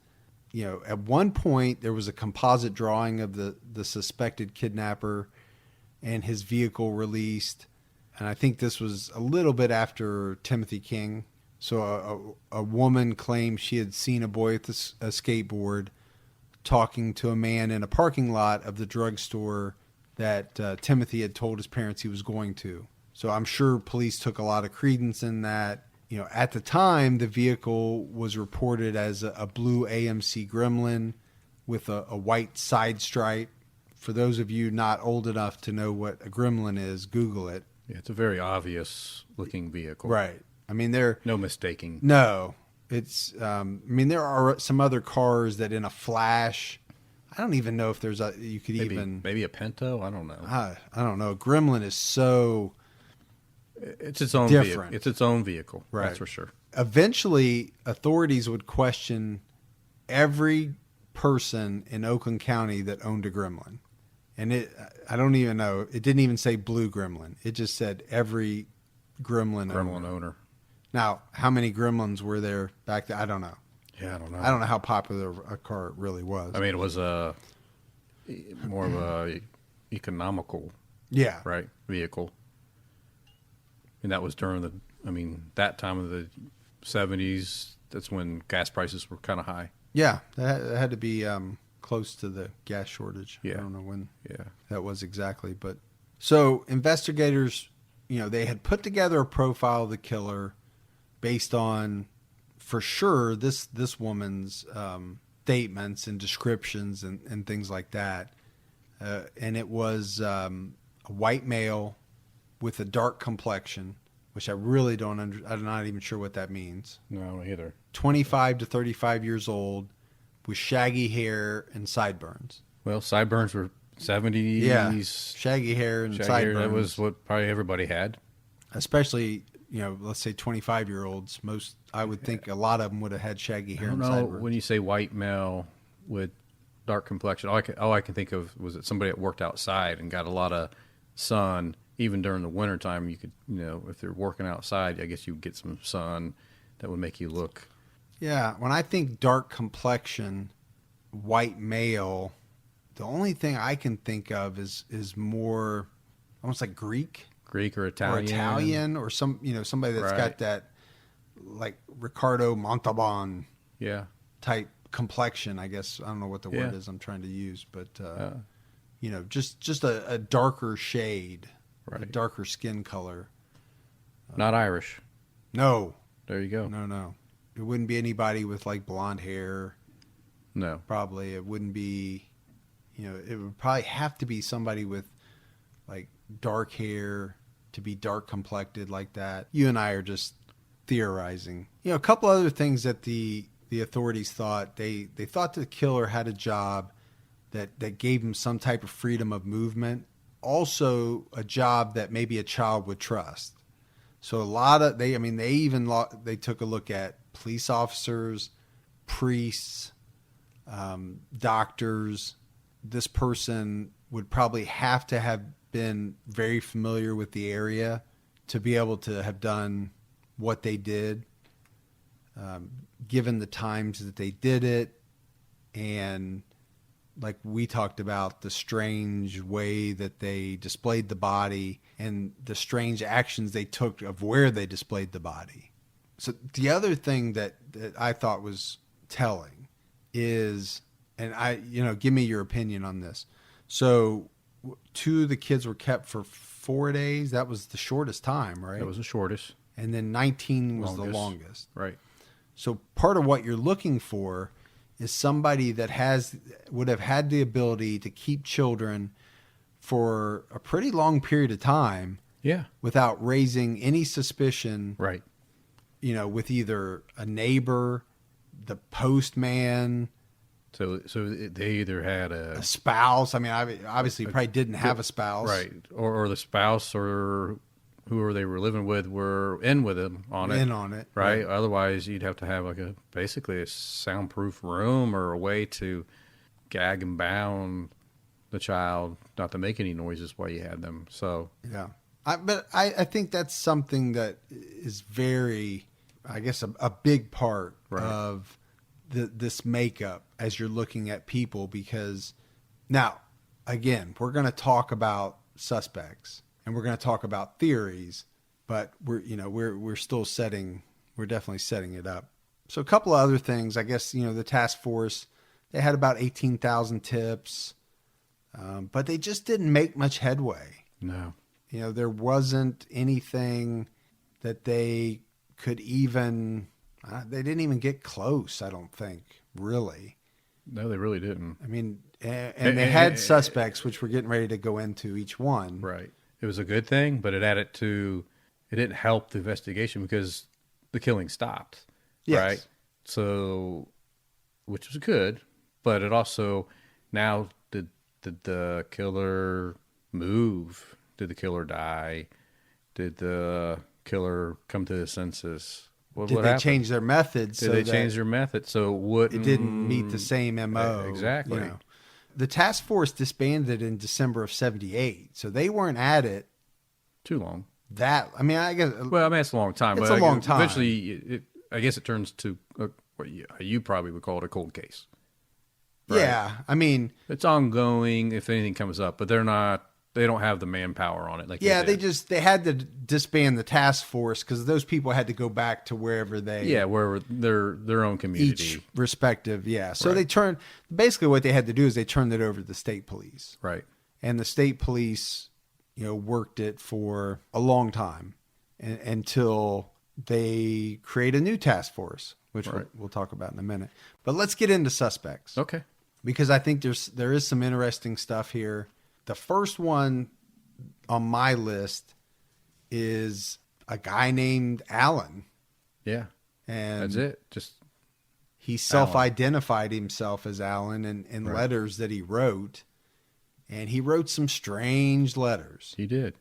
You know, at one point there was a composite drawing of the suspected kidnapper and his vehicle released. And I think this was a little bit after Timothy King. So a woman claimed she had seen a boy with a skateboard talking to a man in a parking lot of the drugstore that Timothy had told his parents he was going to. So I'm sure police took a lot of credence in that. You know, at the time, the vehicle was reported as a blue AMC Gremlin with a white side stripe. For those of you not old enough to know what a Gremlin is, Google it. Yeah, it's a very obvious looking vehicle. Right. I mean, no mistaking. No, it's. I mean, there are some other cars that in a flash. I don't even know if there's you could maybe a Pinto. I don't know. I don't know. Gremlin is so. It's its own different. vehicle. It's its own vehicle. Right. That's for sure. Eventually, authorities would question every person in Oakland County that owned a Gremlin. And I don't even know. It didn't even say blue Gremlin. It just said every Gremlin owner. Now, how many Gremlins were there back then? I don't know. Yeah, I don't know. I don't know how popular a car it really was. I mean, it was more of a economical, vehicle. And that was during that time of the 70s. That's when gas prices were kind of high. Yeah, that had to be close to the gas shortage. Yeah. I don't know when that was exactly. But so investigators, you know, they had put together a profile of the killer based on, for sure, this woman's statements and descriptions and things like that. And it was a white male with a dark complexion, which I really I'm not even sure what that means. No, either. 25 to 35 years old with shaggy hair and sideburns. Well, sideburns were 70s. Yeah, shaggy hair and sideburns. That was what probably everybody had. Especially, you know, let's say 25-year-olds. I would think a lot of them would have had shaggy hair and sideburns. When you say white male with dark complexion, all I can think of was that somebody that worked outside and got a lot of sun. Even during the wintertime, you could, you know, if they're working outside, I guess you would get some sun that would make you look. Yeah, when I think dark complexion, white male, the only thing I can think of is more almost like Greek or Italian. Or somebody that's got that like Ricardo Montalban type complexion, I guess. I don't know what the word is I'm trying to use, but you know, just a darker shade. Right. A darker skin color. Not Irish. No. There you go. No. It wouldn't be anybody with like blonde hair. No. Probably. It wouldn't be, you know, it would probably have to be somebody with like dark hair to be dark complected like that. You and I are just theorizing. You know, a couple other things that the authorities thought. They thought the killer had a job that gave him some type of freedom of movement. Also a job that maybe a child would trust. So a lot of they took a look at police officers, priests, doctors. This person would probably have to have been very familiar with the area to be able to have done what they did, given the times that they did it, and like we talked about, the strange way that they displayed the body and the strange actions they took of where they displayed the body. So the other thing that I thought was telling is, and give me your opinion on this. So 2 of the kids were kept for 4 days. That was the shortest time, right? That was the shortest. And then 19 was the longest. Right. So part of what you're looking for is somebody that would have had the ability to keep children for a pretty long period of time. Yeah. Without raising any suspicion. Right. You know, with either a neighbor, the postman, So they either had A spouse. I mean, obviously, he probably didn't have a spouse. right, or the spouse or whoever they were living with were in with him on it. In on it. Right? Otherwise, you'd have to have like basically a soundproof room or a way to gag and bound the child not to make any noises while you had them. So Yeah. But I think that's something that is very, I guess, a big part Right. of this makeup as you're looking at people, because now, again, we're going to talk about suspects and we're going to talk about theories, but we're still we're definitely setting it up. So a couple of other things, I guess, the task force, they had about 18,000 tips, but they just didn't make much headway. no. There wasn't anything that they could even, they didn't even get close, I don't think, really. No, they really didn't. I mean, and they had suspects, which we're getting ready to go into each one. Right. It was a good thing, but it didn't help the investigation because the killing stopped. Yes. Right. So, which was good, but it also, now did the killer move? Did the killer die? Did the killer come to his senses? Did what they happened? change their method? Did they change their method so it didn't meet the same MO? Exactly. The task force disbanded in December of 78, so they weren't at it Too long. I guess. Well, I mean, it's a long time. It's but a long time. Eventually, I guess it turns to what you probably would call it a cold case. Right? Yeah, I mean, It's ongoing if anything comes up, but they don't have the manpower on it. they had to disband the task force because those people had to go back to wherever where their own community. each respective. Yeah. So Right. basically what they had to do is they turned it over to the state police, Right. and the state police, worked it for a long time until they create a new task force, which Right. we'll talk about in a minute. But let's get into suspects. Okay. Because I think there is some interesting stuff here. The first one on my list is a guy named Alan, Yeah. and That's it. Just he self-identified himself as Alan in Right. letters that he wrote, and he wrote some strange letters. he did.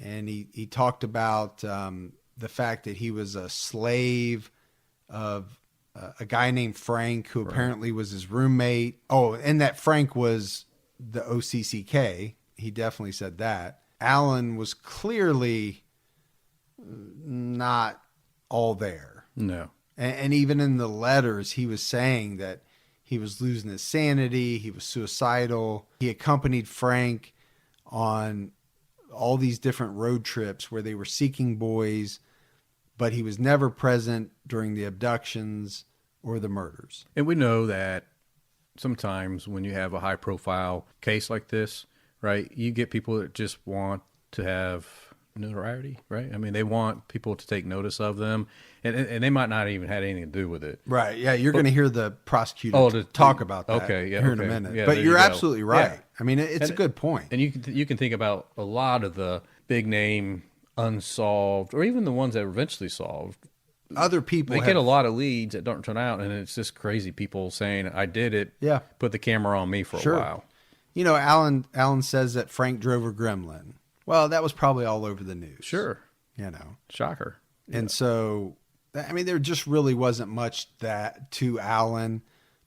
And he talked about the fact that he was a slave of a guy named Frank, who apparently was his roommate. Oh, and that Frank was the OCCK. He definitely said that. Alan was clearly not all there. No. And even in the letters, he was saying that he was losing his sanity. He was suicidal. He accompanied Frank on all these different road trips where they were seeking boys, but he was never present during the abductions or the murders. And we know that sometimes when you have a high profile case like this, right, you get people that just want to have notoriety, right? I mean, they want people to take notice of them, and they might not even have anything to do with it. Right. Yeah. You're going to hear the prosecutor talk about that okay, yeah, here in a okay. minute. Yeah, but there you're you go. absolutely right. Yeah. I mean, it's a good point. And you can think about a lot of the big name unsolved, or even the ones that were eventually solved. Other people They get a lot of leads that don't turn out, and it's just crazy people saying, "I did it." Yeah. Put the camera on me for Sure. a while. Alan says that Frank drove a gremlin. Well, that was probably all over the news. Sure. Shocker. And so, I mean, there just really wasn't much to Alan,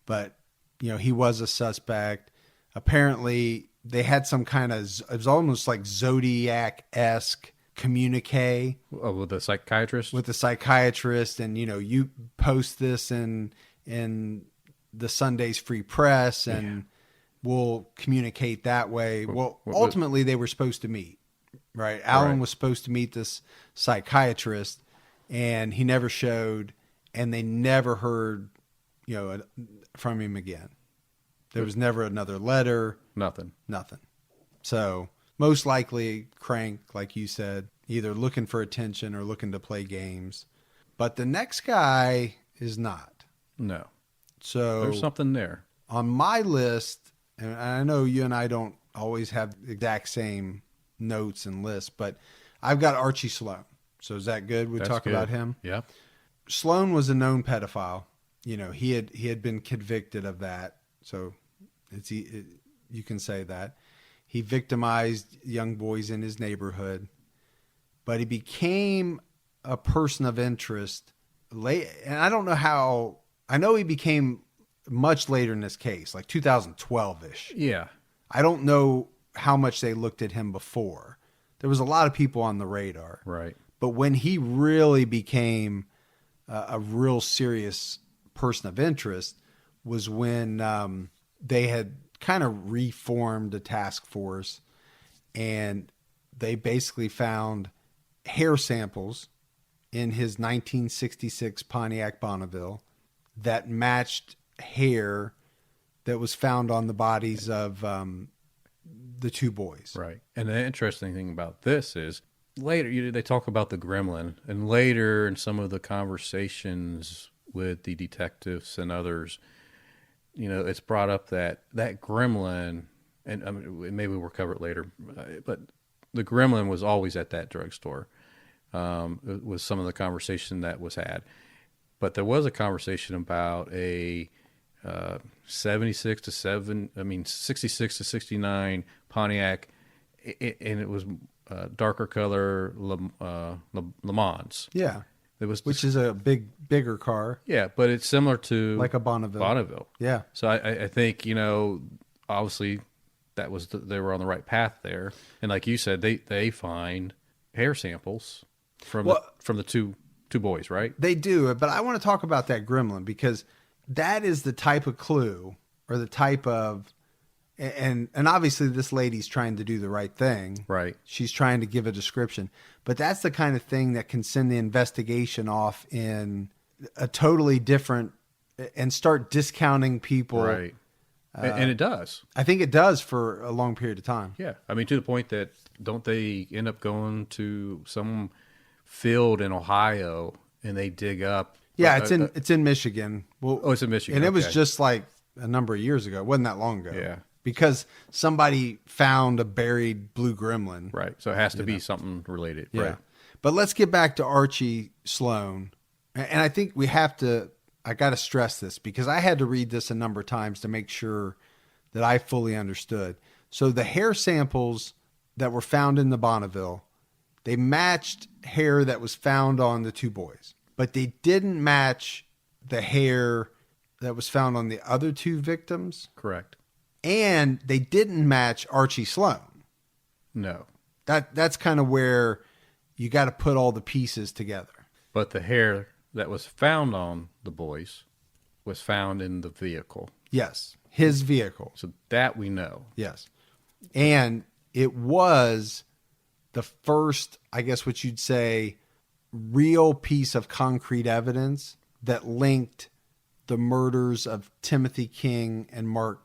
but, he was a suspect. Apparently, they had some kind of, it was almost like Zodiac-esque communique with the psychiatrist. with the psychiatrist. And, you post this in the Sunday's Free Press and we'll communicate that way. Well, ultimately, they were supposed to meet. Right. Alan was supposed to meet this psychiatrist, and he never showed, and they never heard, from him again. There was never another letter. Nothing. So most likely Crank, like you said, either looking for attention or looking to play games. But the next guy is not. No. So There's something there. On my list, and I know you and I don't always have the exact same notes and lists, but I've got Archie Sloan. So is that good? We That's talk good. about him. Yeah. Sloan was a known pedophile. he had been convicted of that. So you can say that. He victimized young boys in his neighborhood, but he became a person of interest late. And I don't know how. I know he became much later in this case, like 2012-ish. Yeah. I don't know how much they looked at him before. There was a lot of people on the radar. Right. But when he really became a real serious person of interest was when they had kind of reformed a task force, and they basically found hair samples in his 1966 Pontiac Bonneville that matched hair that was found on the bodies of the two boys. Right. And the interesting thing about this is later they talk about the gremlin, and later in some of the conversations with the detectives and others, it's brought up that gremlin, and I mean, maybe we'll cover it later, but the gremlin was always at that drugstore. It was some of the conversation that was had. But there was a conversation about a 66 to 69 Pontiac, and it was darker color Le Mans. Yeah. Which is is a bigger car. Yeah, but it's similar to like a Bonneville. Yeah. So I think, obviously that was they were on the right path there. And like you said, they find hair samples from the two boys, right? They do, but I want to talk about that gremlin because that is the type of clue or the type of and obviously this lady's trying to do the right thing. Right. She's trying to give a description, but that's the kind of thing that can send the investigation off in a totally different and start discounting people. Right. And it does. I think it does for a long period of time. Yeah. I mean, to the point that don't they end up going to some field in Ohio and they dig up? Yeah, it's in Michigan. Well, it's in Michigan. And it was okay. just like a number of years ago. It wasn't that long ago. Yeah. Because somebody found a buried blue gremlin. Right. So it has to be something related. Yeah. Right. But let's get back to Archie Sloan. And I think I got to stress this because I had to read this a number of times to make sure that I fully understood. So the hair samples that were found in the Bonneville, they matched hair that was found on the two boys, but they didn't match the hair that was found on the other two victims. Correct. And they didn't match Archie Sloan. No. That's kind of where you got to put all the pieces together. But the hair that was found on the boys was found in the vehicle. Yes. His vehicle. So that we know. Yes. And it was the first, I guess what you'd say, real piece of concrete evidence that linked the murders of Timothy King and Mark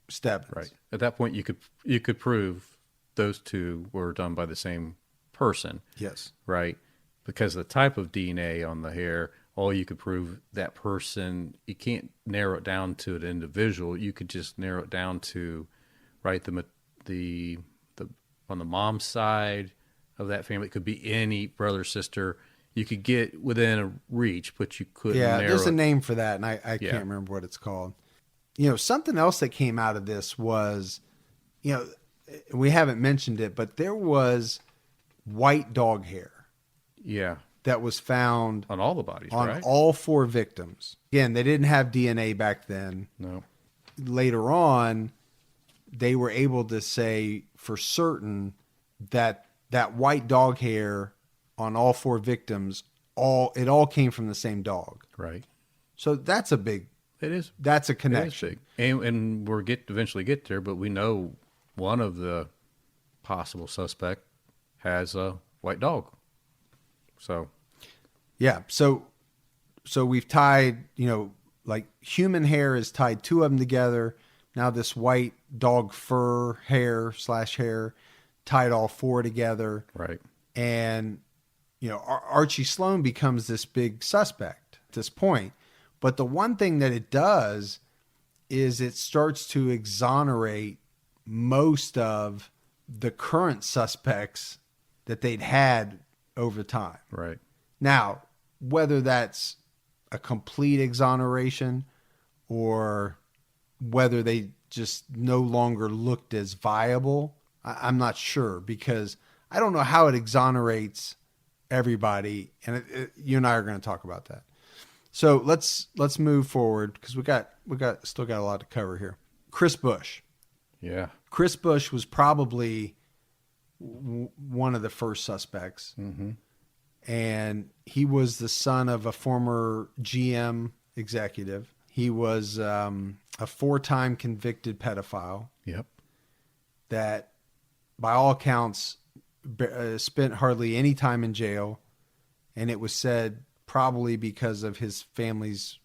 Stebbins. Right. At that point, you could prove those two were done by the same person. Yes. Right. Because the type of DNA on the hair, all you could prove that person, you can't narrow it down to an individual. You could just narrow it down to, right, the on the mom's side of that family. It could be any brother, sister. You could get within a reach, but you couldn't narrow there's a it. name for that, and I can't remember what it's called. Something else that came out of this was, we haven't mentioned it, but there was white dog hair. Yeah. That was found On all the bodies, on right? all four victims. Again, they didn't have DNA back then. No. Later on, they were able to say for certain that white dog hair on all four victims, it all came from the same dog. Right. So that's a big. It is. That's a It is connection. big. And we'll eventually get there, but we know one of the possible suspect has a white dog. So, yeah. So we've tied, like human hair is tied two of them together. Now this white dog fur hair tied all four together. right. And, Archie Sloan becomes this big suspect at this point. But the one thing that it does is it starts to exonerate most of the current suspects that they'd had over time. Right. Now, whether that's a complete exoneration or whether they just no longer looked as viable. I'm not sure, because I don't know how it exonerates everybody, and you and I are going to talk about that. So let's move forward, because we still got a lot to cover here. Chris Bush. Yeah. Chris Bush was probably one of the first suspects. Mm-hmm. And he was the son of a former GM executive. He was a 4-time convicted pedophile. Yep. That, by all accounts, spent hardly any time in jail. And it was said probably because of his family's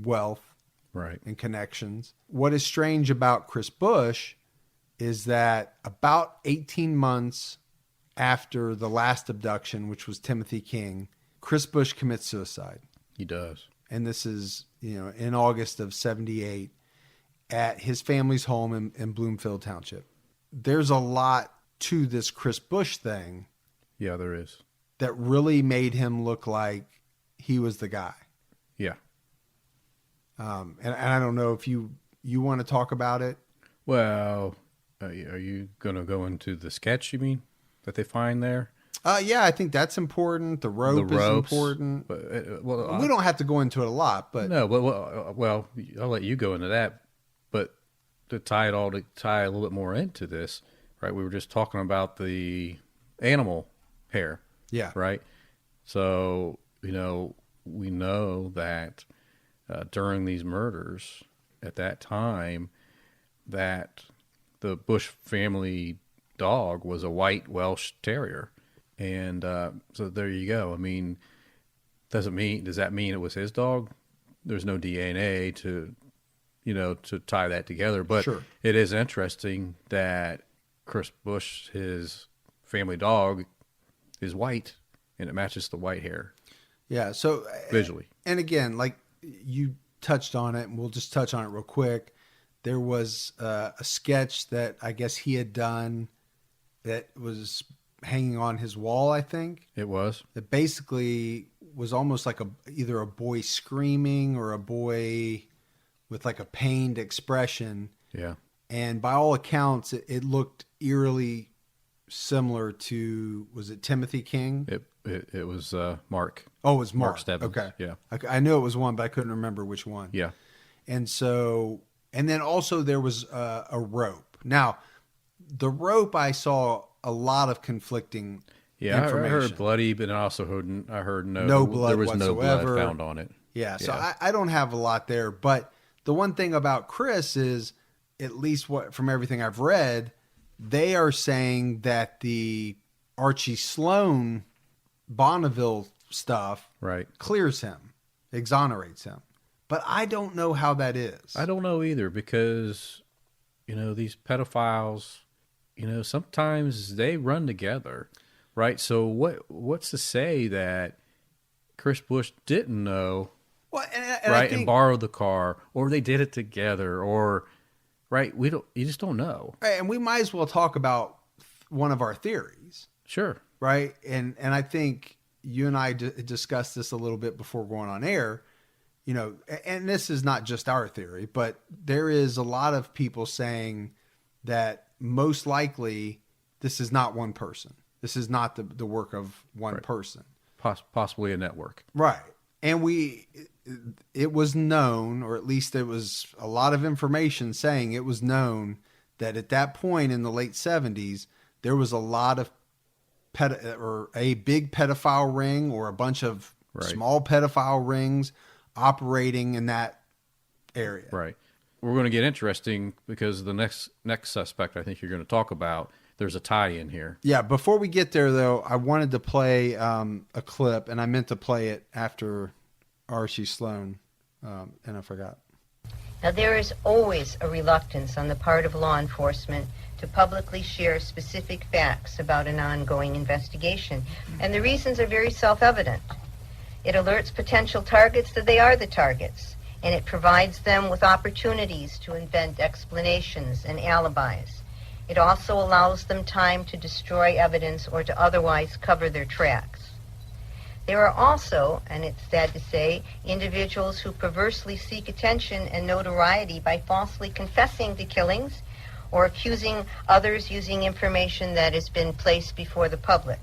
wealth, right, and connections. What is strange about Chris Bush is that about 18 months after the last abduction, which was Timothy King, Chris Bush commits suicide. He does. And this is, in August of 78 at his family's home in Bloomfield Township. There's a lot to this Chris Bush thing. Yeah, there is. That really made him look like he was the guy. Yeah. And I don't know if you want to talk about it. Well, are you going to go into the sketch, you mean, that they find there? Yeah, I think that's important. The rope is important. Well, we don't have to go into it a lot, but no. Well, I'll let you go into that. But to tie a little bit more into this, right? We were just talking about the animal hair. Yeah. Right. So we know that during these murders at that time, that the Bush family dog was a white Welsh Terrier. And so there you go. I mean, does that mean it was his dog? There's no DNA to tie that together. But sure. It is interesting that Chris Bush, his family dog, is white, and it matches the white hair. Yeah. So visually, and again, like you touched on it, and we'll just touch on it real quick. There was a sketch that I guess he had done that was hanging on his wall, I think. It was. That basically was almost like either a boy screaming or a boy with like a pained expression. Yeah. And by all accounts, it looked eerily similar to, was it Timothy King? It was Mark. Oh, it was Mark Stebbins. Okay. Yeah. I knew it was one, but I couldn't remember which one. Yeah. And so, and then also there was a rope. Now, the rope, I saw a lot of conflicting information. I heard bloody, but I also heard no blood there was whatsoever. No blood found on it. Yeah, so I don't have a lot there. But the one thing about Chris is, at least from everything I've read, they are saying that the Archie Sloan Bonneville stuff clears him, exonerates him. But I don't know how that is. I don't know either, because, these pedophiles, sometimes they run together, right? So what's to say that Chris Bush didn't know, well, and borrowed the car, or they did it together, or, right? You just don't know. Right, and we might as well talk about one of our theories. Sure. Right? And I think you and I discussed this a little bit before going on air, and this is not just our theory, but there is a lot of people saying that most likely this is not one person. This is not the work of one person. Possibly a network. Right. And it was known, or at least there was a lot of information saying it was known that at that point in the late 70s, there was a lot of a big pedophile ring or a bunch of small pedophile rings operating in that area. Right. We're going to get interesting because the next suspect I think you're going to talk about, there's a tie in here. Yeah. Before we get there, though, I wanted to play a clip, and I meant to play it after Archie Sloan, and I forgot. Now, there is always a reluctance on the part of law enforcement to publicly share specific facts about an ongoing investigation, and the reasons are very self-evident. It alerts potential targets that they are the targets, and it provides them with opportunities to invent explanations and alibis. It also allows them time to destroy evidence or to otherwise cover their tracks. There are also, and it's sad to say, individuals who perversely seek attention and notoriety by falsely confessing to killings or accusing others using information that has been placed before the public.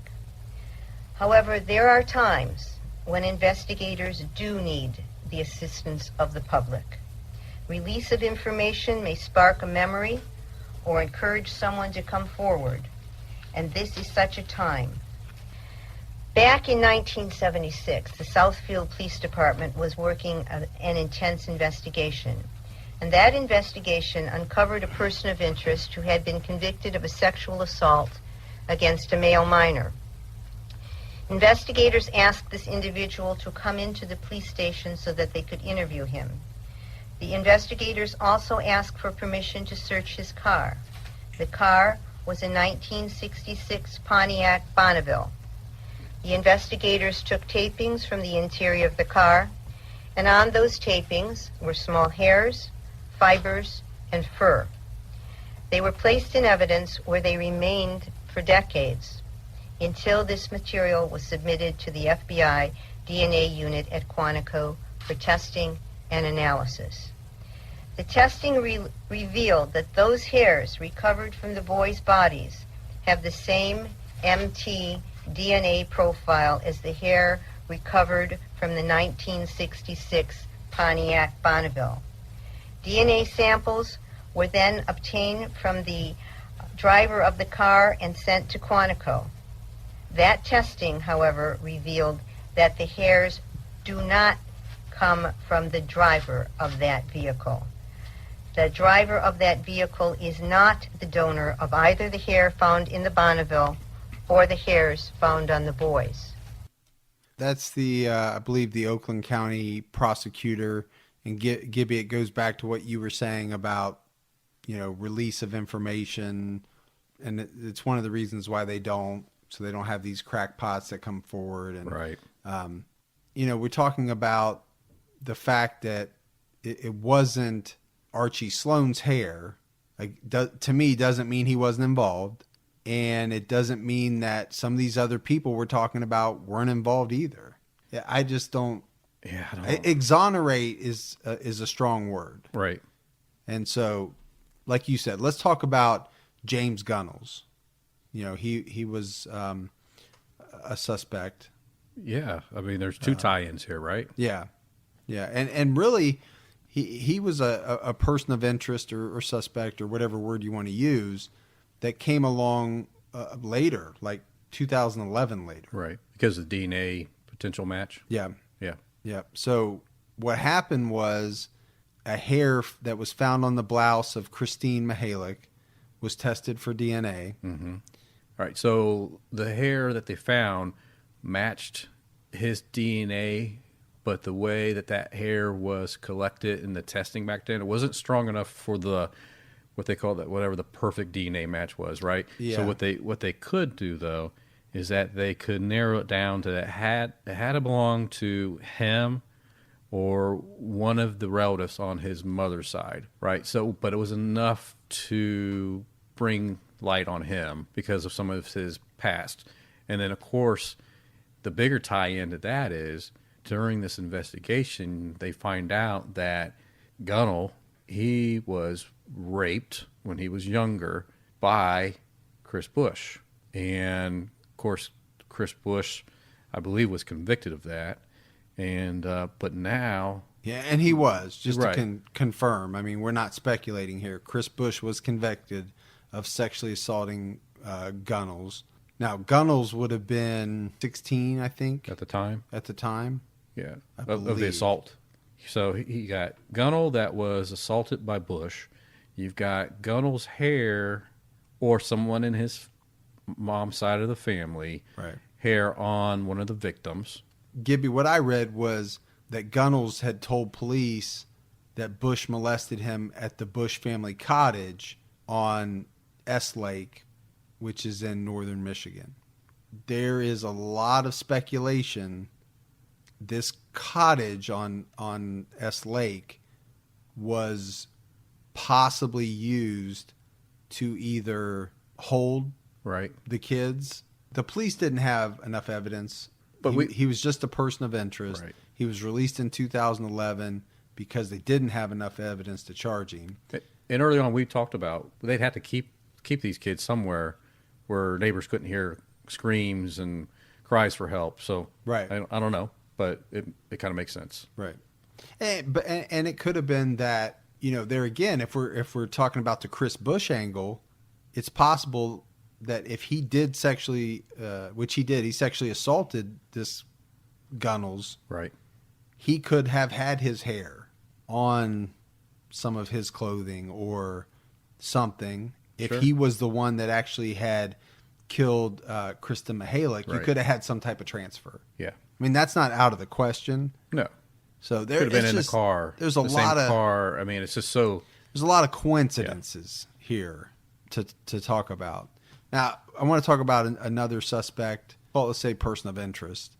However, there are times when investigators do need the assistance of the public. Release of information may spark a memory or encourage someone to come forward, and this is such a time. Back in 1976, the Southfield Police Department was working an intense investigation, and that investigation uncovered a person of interest who had been convicted of a sexual assault against a male minor. Investigators asked this individual to come into the police station so that they could interview him. The investigators also asked for permission to search his car. The car was a 1966 Pontiac Bonneville. The investigators took tapings from the interior of the car, and on those tapings were small hairs, fibers, and fur. They were placed in evidence where they remained for decades until this material was submitted to the FBI DNA unit at Quantico for testing and analysis. The testing revealed that those hairs recovered from the boys' bodies have the same mtDNA profile as the hair recovered from the 1966 Pontiac Bonneville. DNA samples were then obtained from the driver of the car and sent to Quantico. That testing, however, revealed that the hairs do not come from the driver of that vehicle. The driver of that vehicle is not the donor of either the hair found in the Bonneville or the hairs found on the boys. That's the, I believe, the Oakland County prosecutor. And Gibby, it goes back to what you were saying about, release of information. And it's one of the reasons why they don't, so they don't have these crackpots that come forward. And, Right. We're talking about the fact that it wasn't Archie Sloan's hair. To me, doesn't mean he wasn't involved. And it doesn't mean that some of these other people we're talking about weren't involved either. Yeah, I just don't. Yeah, I don't. Exonerate is a strong word. Right. And so, like you said, let's talk about James Gunnels. He was a suspect. Yeah, I mean, there's two tie-ins here, right? Yeah, and really, he was a person of interest or suspect or whatever word you want to use that came along later, like 2011 later. Right, because of the DNA potential match. Yeah. Yeah. Yeah. So what happened was a hair that was found on the blouse of Christine Mihalik was tested for DNA. Mm-hmm. All right. So the hair that they found matched his DNA, but the way that hair was collected in the testing back then, it wasn't strong enough for what they call that, whatever the perfect DNA match was, right? Yeah. So what they could do though is that they could narrow it down to that it had to belong to him or one of the relatives on his mother's side, right? So, but it was enough to bring light on him because of some of his past. And then, of course, the bigger tie-in to that is during this investigation, they find out that Gunnell, he was raped when he was younger by Chris Bush. And, of course, Chris Bush, I believe, was convicted of that. And but now... Yeah, and he was, just Right. to confirm. I mean, we're not speculating here. Chris Bush was convicted of sexually assaulting Gunnels. Now, Gunnels would have been 16, I think, At the time? at the time. Yeah, I of the believe. assault. So he got Gunnell that was assaulted by Bush. You've got Gunnell's hair or someone in his mom's side of the family Right. hair on one of the victims. Gibby, what I read was that Gunnels had told police that Bush molested him at the Bush family cottage on S Lake, which is in northern Michigan. There is a lot of speculation this cottage on S Lake was possibly used to either hold Right. the kids. The police didn't have enough evidence But he was just a person of interest. Right. He was released in 2011 because they didn't have enough evidence to charge him. And early on, we talked about they'd have to keep these kids somewhere where neighbors couldn't hear screams and cries for help. So Right. I don't know, but it kind of makes sense. Right. And it could have been that, there again, if we're talking about the Chris Bush angle, it's possible that if he did sexually, which he did, he sexually assaulted this Gunnels. Right. He could have had his hair on some of his clothing or something. If Sure. he was the one that actually had killed Krista Mihalik, you Right. could have had some type of transfer. Yeah. I mean, that's not out of the question. No. So there Could have been in just, the car. There's a the lot same of car. I mean, it's just so. there's a lot of coincidences here to talk about. Now, I want to talk about another suspect. Well, let's say person of interest,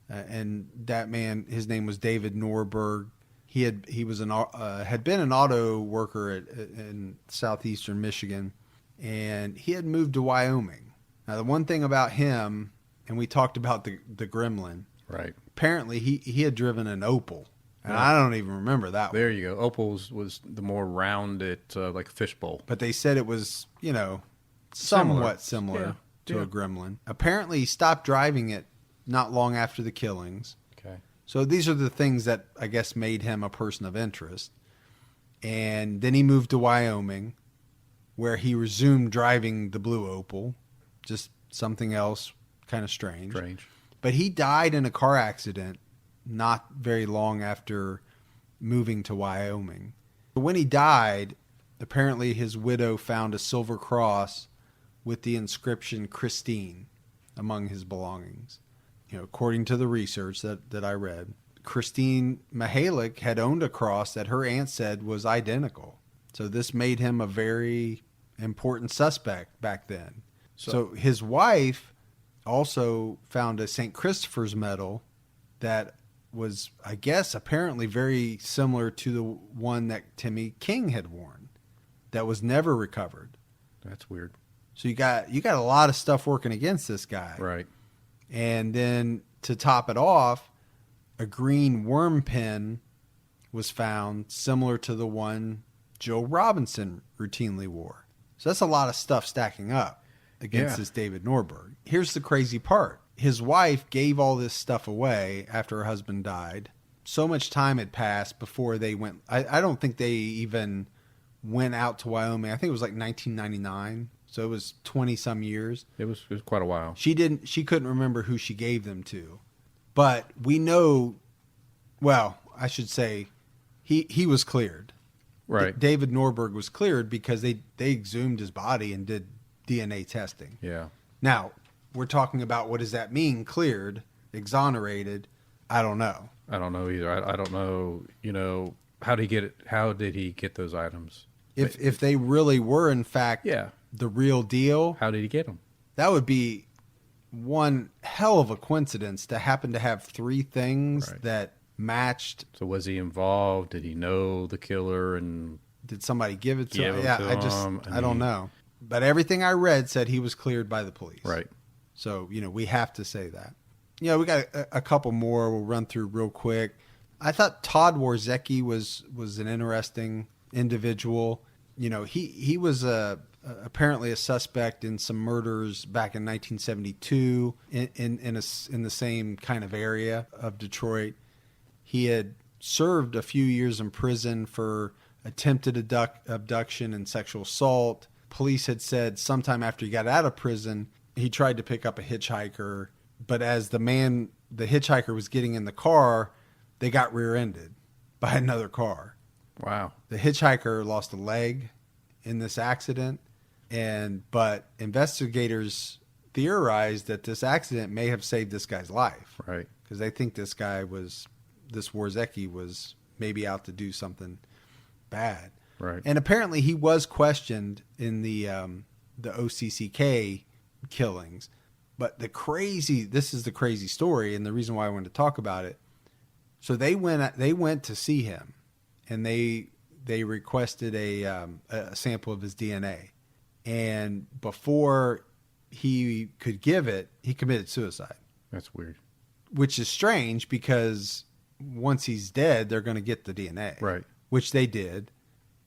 and that man, his name was David Norberg. He had been an auto worker in southeastern Michigan, and he had moved to Wyoming. Now, the one thing about him, and we talked about the Gremlin. Right. Apparently, he had driven an Opel, and I don't even remember that one. There you go. Opal's was the more rounded, like a fishbowl. But they said it was, somewhat similar Yeah. to Yeah. a Gremlin. Apparently, he stopped driving it not long after the killings. Okay. So these are the things that I guess made him a person of interest. And then he moved to Wyoming, where he resumed driving the blue Opel, just something else kind of strange. But he died in a car accident not very long after moving to Wyoming. But when he died, apparently his widow found a silver cross with the inscription Christine among his belongings. According to the research that I read, Christine Mihalik had owned a cross that her aunt said was identical. So this made him a very important suspect back then. So his wife also found a St. Christopher's medal that was, I guess, apparently very similar to the one that Timmy King had worn that was never recovered. That's weird. So you got a lot of stuff working against this guy. Right. And then to top it off, a green worm pin was found similar to the one Joe Robinson routinely wore. So that's a lot of stuff stacking up against this David Norberg. Here's the crazy part. His wife gave all this stuff away after her husband died. So much time had passed before they went. I don't think they even went out to Wyoming. I think it was like 1999. So it was 20 some years. It was quite a while. She couldn't remember who she gave them to. But we know, well, I should say he was cleared. Right. David Norberg was cleared because they exhumed his body and did DNA testing. Yeah. Now, we're talking about what does that mean? Cleared, exonerated. I don't know. I don't know either. I don't know, how did he get it? How did he get those items? If they really were, in fact, Yeah. the real deal, How did he get them? that would be one hell of a coincidence to happen to have three things Right. that matched. So was he involved? Did he know the killer? And Did somebody give it to Give him? it Yeah, to him. I don't know. But everything I read said he was cleared by the police. right. So, we have to say that. We got a couple more we'll run through real quick. I thought Todd Warzecki was an interesting individual. He was apparently a suspect in some murders back in 1972 in the same kind of area of Detroit. He had served a few years in prison for attempted abduction and sexual assault. Police had said sometime after he got out of prison, he tried to pick up a hitchhiker, but as the hitchhiker was getting in the car, they got rear-ended by another car. Wow. The hitchhiker lost a leg in this accident, but investigators theorized that this accident may have saved this guy's life. Right. Because they think this Warzecki was maybe out to do something bad. Right. And apparently he was questioned in the OCCK killings. But this is the crazy story, and the reason why I wanted to talk about it. So they went to see him, and they requested a sample of his DNA. And before he could give it, he committed suicide. That's weird. which is strange because once he's dead, they're going to get the DNA. Right. Which they did.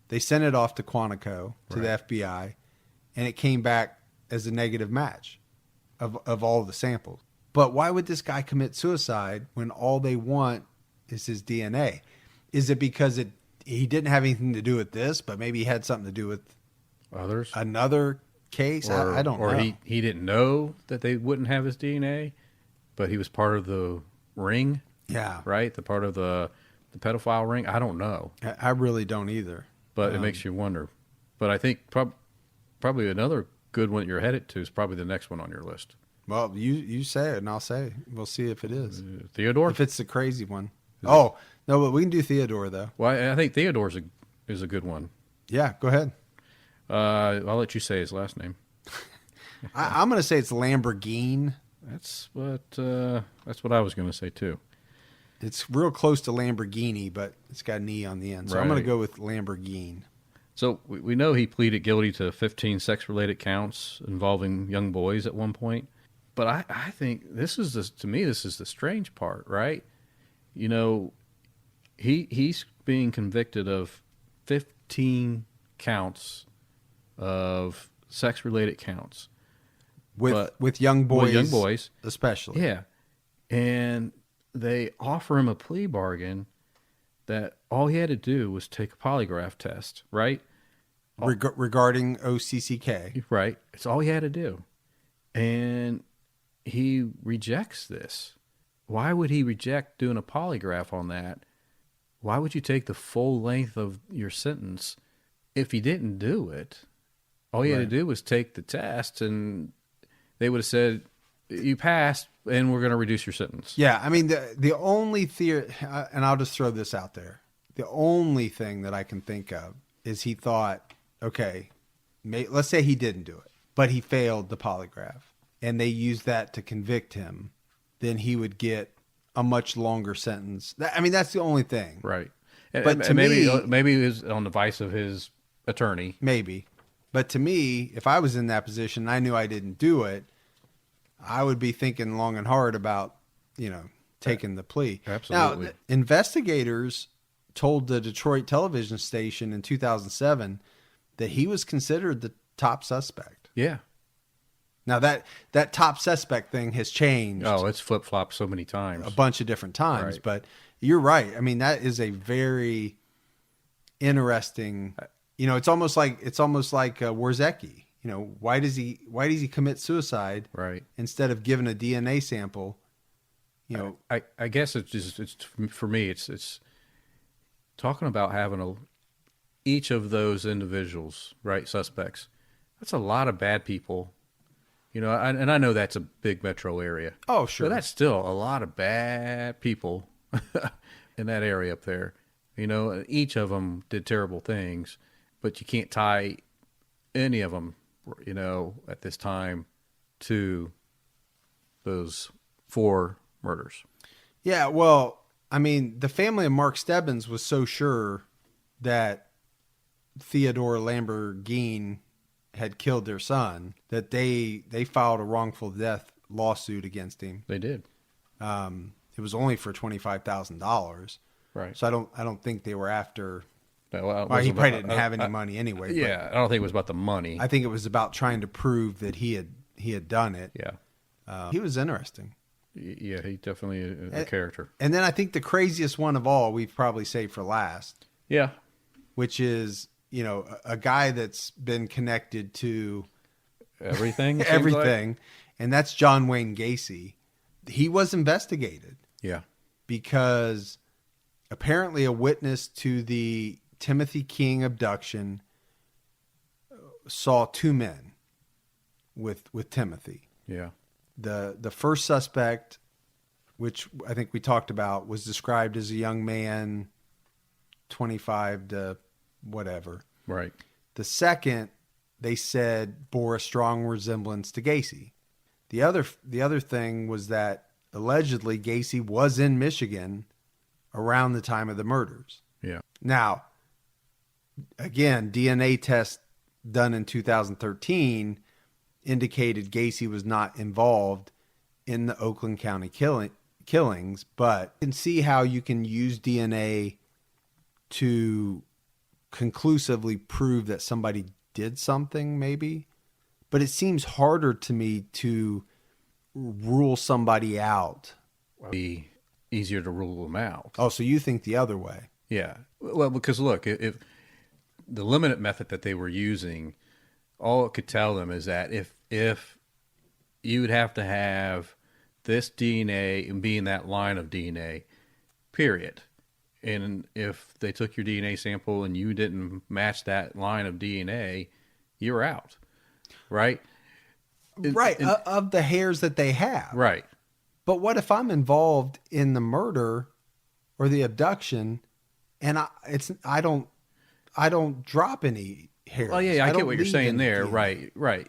They sent it off to Quantico, to the FBI, and it came back as a negative match of all the samples. But why would this guy commit suicide when all they want is his DNA? Is it because he didn't have anything to do with this, but maybe he had something to do with Others? another case? I don't know. Or he didn't know that they wouldn't have his DNA, but he was part of the ring, Yeah. right? The part of the pedophile ring. I don't know. I really don't either. But it makes you wonder. But I think probably another good one you're headed to is probably the next one on your list. Well, you say it, and I'll say it. We'll see if it is. Theodore? If it's the crazy one. No, but we can do Theodore, though. Well, I think Theodore is a good one. Yeah, go ahead. I'll let you say his last name. I'm going to say it's Lamborghini. That's what I was going to say too. It's real close to Lamborghini, but it's got an E on the end. So I'm going to go with Lamborghini. So we know he pleaded guilty to 15 sex-related counts involving young boys at one point. But I think to me, this is the strange part, right? You know, he's being convicted of 15 counts of sex-related counts. With young boys. With young boys. Especially. Yeah. And they offer him a plea bargain that all he had to do was take a polygraph test, right? Regarding OCCK. Right. It's all he had to do. And he rejects this. Why would he reject doing a polygraph on that? Why would you take the full length of your sentence if he didn't do it? All he had to do was take the test, and they would have said, you passed, and we're going to reduce your sentence. Yeah, I mean, the only theory, and I'll just throw this out there, the only thing that I can think of is he thought, okay, let's say he didn't do it, but he failed the polygraph, and they used that to convict him, then he would get a much longer sentence. I mean, that's the only thing. Right. But to maybe it was on the advice of his attorney. Maybe. But to me, if I was in that position and I knew I didn't do it, I would be thinking long and hard about, taking the plea. Absolutely. Now, investigators told the Detroit television station in 2007 that he was considered the top suspect. Yeah. Now, that top suspect thing has changed. Oh, it's flip-flopped so many times. A bunch of different times. Right. But you're right. I mean, that is a very interesting... it's almost like Warzecki. Why does he commit suicide? Right. Instead of giving a DNA sample. I guess it's for me. It's talking about having each of those individuals, right, suspects. That's a lot of bad people. And I know that's a big metro area. Oh, sure. But that's still a lot of bad people in that area up there. Each of them did terrible things. But you can't tie any of them, at this time to those 4 murders. Yeah, well, I mean, the family of Mark Stebbins was so sure that Theodore Lamborghini had killed their son that they filed a wrongful death lawsuit against him. They did. It was only for $25,000. Right. So I don't think they were after... Well, he probably didn't have any money anyway. Yeah, I don't think it was about the money. I think it was about trying to prove that he had done it. Yeah. He was interesting. Yeah, he definitely is a character. And then I think the craziest one of all we've probably saved for last. Yeah. Which is, a guy that's been connected to everything. everything. Like. And that's John Wayne Gacy. He was investigated. Yeah. Because apparently a witness to the Timothy King abduction saw 2 men with Timothy. Yeah. The first suspect, which I think we talked about, was described as a young man, 25 to whatever. Right. The second, they said, bore a strong resemblance to Gacy. The other thing was that allegedly Gacy was in Michigan around the time of the murders. Yeah. Now, again, DNA test done in 2013 indicated Gacy was not involved in the Oakland County killings, but I can see how you can use DNA to conclusively prove that somebody did something, maybe. But it seems harder to me to rule somebody out. Be easier to rule them out. Oh, so you think the other way? Yeah. Well, because look, if the limited method that they were using, all it could tell them is that if you would have to have this DNA and be in that line of DNA, period. And if they took your DNA sample and you didn't match that line of DNA, you're out, right? Right, of the hairs that they have. Right. But what if I'm involved in the murder or the abduction, and I don't drop any hairs? Well, yeah, I get don't what you're leave saying any there. DNA. Right.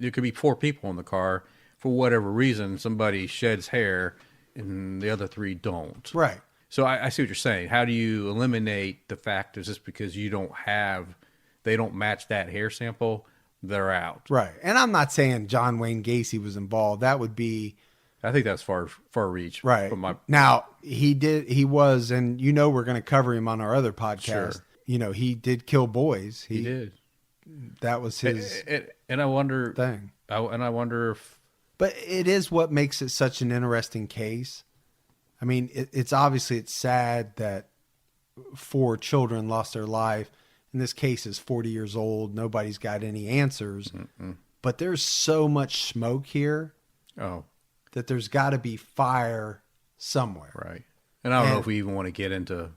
There could be 4 people in the car. For whatever reason, somebody sheds hair and the other 3 don't. Right. So I see what you're saying. How do you eliminate the fact that just because they don't match that hair sample, they're out? Right. And I'm not saying John Wayne Gacy was involved. That would be... I think that's far reach. Right. From Now, he was, and we're going to cover him on our other podcast. Sure. He did kill boys. He did. That was his and I wonder thing. I wonder if... But it is what makes it such an interesting case. I mean, it's obviously it's sad that 4 children lost their life. And this case is 40 years old. Nobody's got any answers. Mm-mm. But there's so much smoke here. Oh. That there's got to be fire somewhere. Right. And I don't know if we even want to get into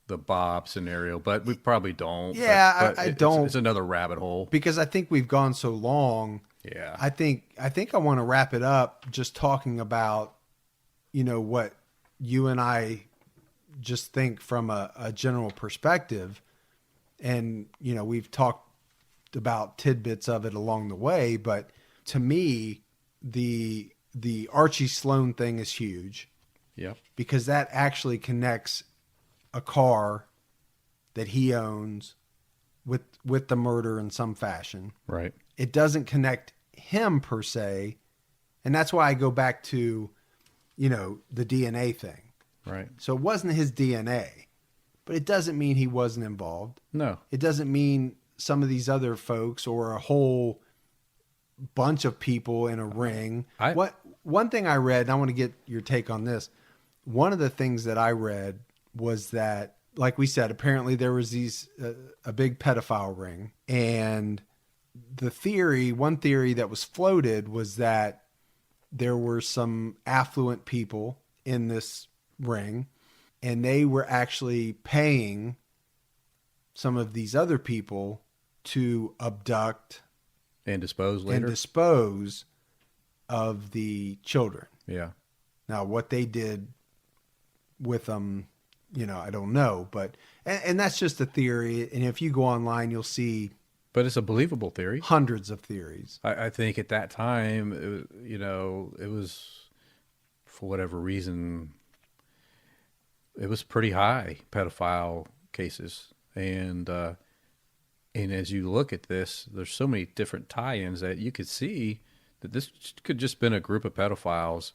the Bob scenario, but we probably don't. Yeah, but I don't. It's another rabbit hole. Because I think we've gone so long. Yeah. I think I want to wrap it up just talking about, what you and I just think from a general perspective. And, we've talked about tidbits of it along the way, but to me, the Archie Sloan thing is huge. Yep. Because that actually connects a car that he owns with the murder in some fashion. Right. It doesn't connect him per se. And that's why I go back to, the DNA thing. Right. So it wasn't his DNA, but it doesn't mean he wasn't involved. No. It doesn't mean some of these other folks or a whole bunch of people in a ring. One thing I read, and I want to get your take on this. One of the things that I read was that, like we said, apparently there was a big pedophile ring. And one theory that was floated was that there were some affluent people in this ring, and they were actually paying some of these other people to abduct and dispose later. And dispose of the children. Yeah. Now, what they did with them, I don't know. But and that's just a theory. And if you go online, you'll see. But it's a believable theory. Hundreds of theories. I think at that time, it was, for whatever reason, it was pretty high pedophile cases. And as you look at this, there's so many different tie-ins that you could see that this could just been a group of pedophiles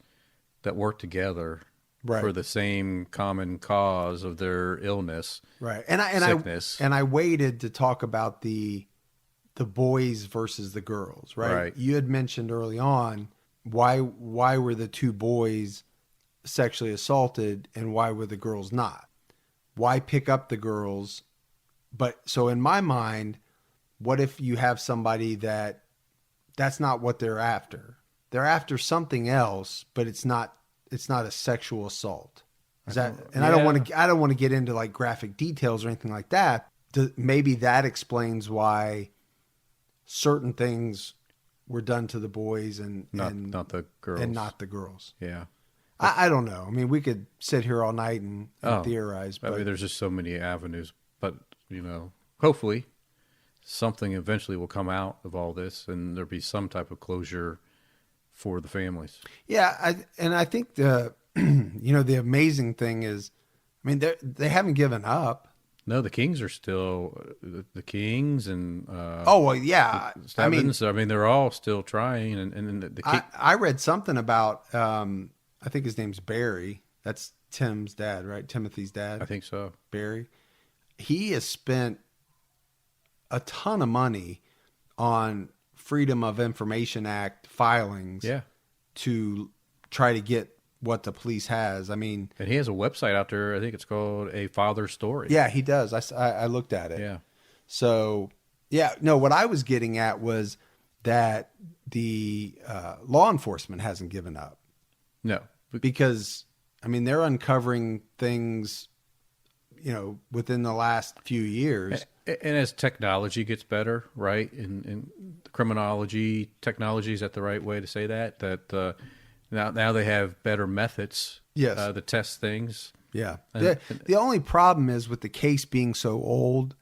that worked together for the same common cause of their illness, right? Sickness. I waited to talk about the boys versus the girls, right? Right. You had mentioned early on why were the 2 boys sexually assaulted and why were the girls not? Why pick up the girls? But so in my mind, what if you have somebody that's not what they're after? They're after something else, but it's not a sexual assault. Is that? And I don't want to get into like graphic details or anything like that. Maybe that explains why certain things were done to the boys and not the girls. And not the girls. Yeah. I don't know. I mean, we could sit here all night and theorize. But I mean, there's just so many avenues. But, hopefully something eventually will come out of all this and there'll be some type of closure for the families. Yeah. I think the amazing thing is, I mean, they haven't given up. No, the Kings are still the Kings and Oh well, yeah. I mean, Stebbins. I mean, they're all still trying, and the King, I read something about I think his name's Barry. That's Tim's dad, right? Timothy's dad. I think so. Barry. He has spent a ton of money on Freedom of Information Act filings Yeah, to try to get what the police has. I mean, and he has a website out there. I think it's called A Father's Story. yeah, he does. I looked at it. Yeah. So, yeah, no, what I was getting at was that the law enforcement hasn't given up No. because, I mean, they're uncovering things, within the last few years. And as technology gets better, right? And criminology, technology, is that the right way to say that? That now they have better methods Yes. to test things. Yeah. And- The only problem is with the case being so old,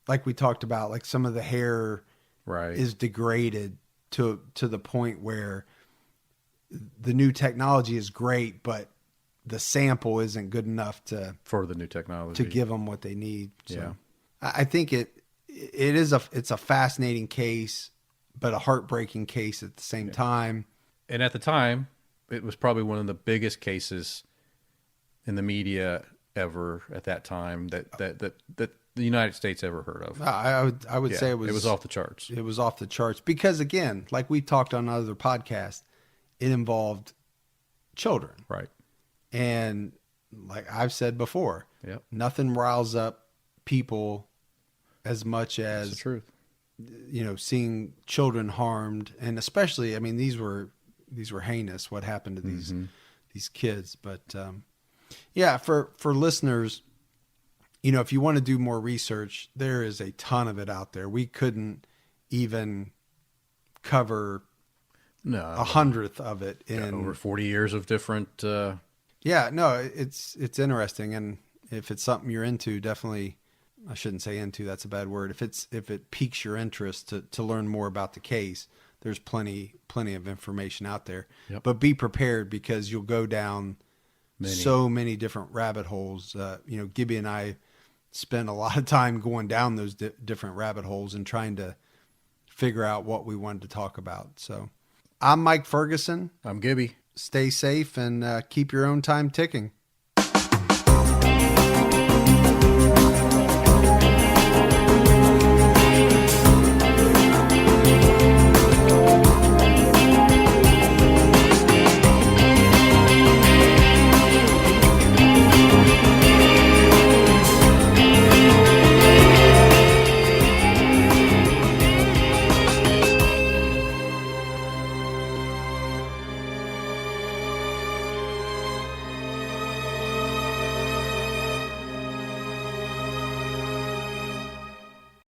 like we talked about, like some of the hair Right. is degraded to the point where the new technology is great, but the sample isn't good enough For the new technology. to give them what they need. So Yeah. I think it's a fascinating case, but a heartbreaking case at the same time. And at the time, it was probably one of the biggest cases in the media ever at that time that the United States ever heard of. I would Yeah, say it was off the charts. It was off the charts because, again, like we talked on other podcasts, it involved children. Right. And like I've said before, Yep. nothing riles up people as much That's the as, truth. seeing children harmed. And especially, I mean, these were heinous, what happened to these kids. But yeah, for listeners, if you want to do more research, there is a ton of it out there. We couldn't even cover No. 100th of it in Over 40 years of different. Yeah, no, it's interesting, and if it's something you're into, definitely. I shouldn't say into, that's a bad word. If it piques your interest to learn more about the case, there's plenty of information out there. Yep. But be prepared because you'll go down so many different rabbit holes. Gibby and I spent a lot of time going down those different rabbit holes and trying to figure out what we wanted to talk about. So I'm Mike Ferguson. I'm Gibby. Stay safe and keep your own time ticking.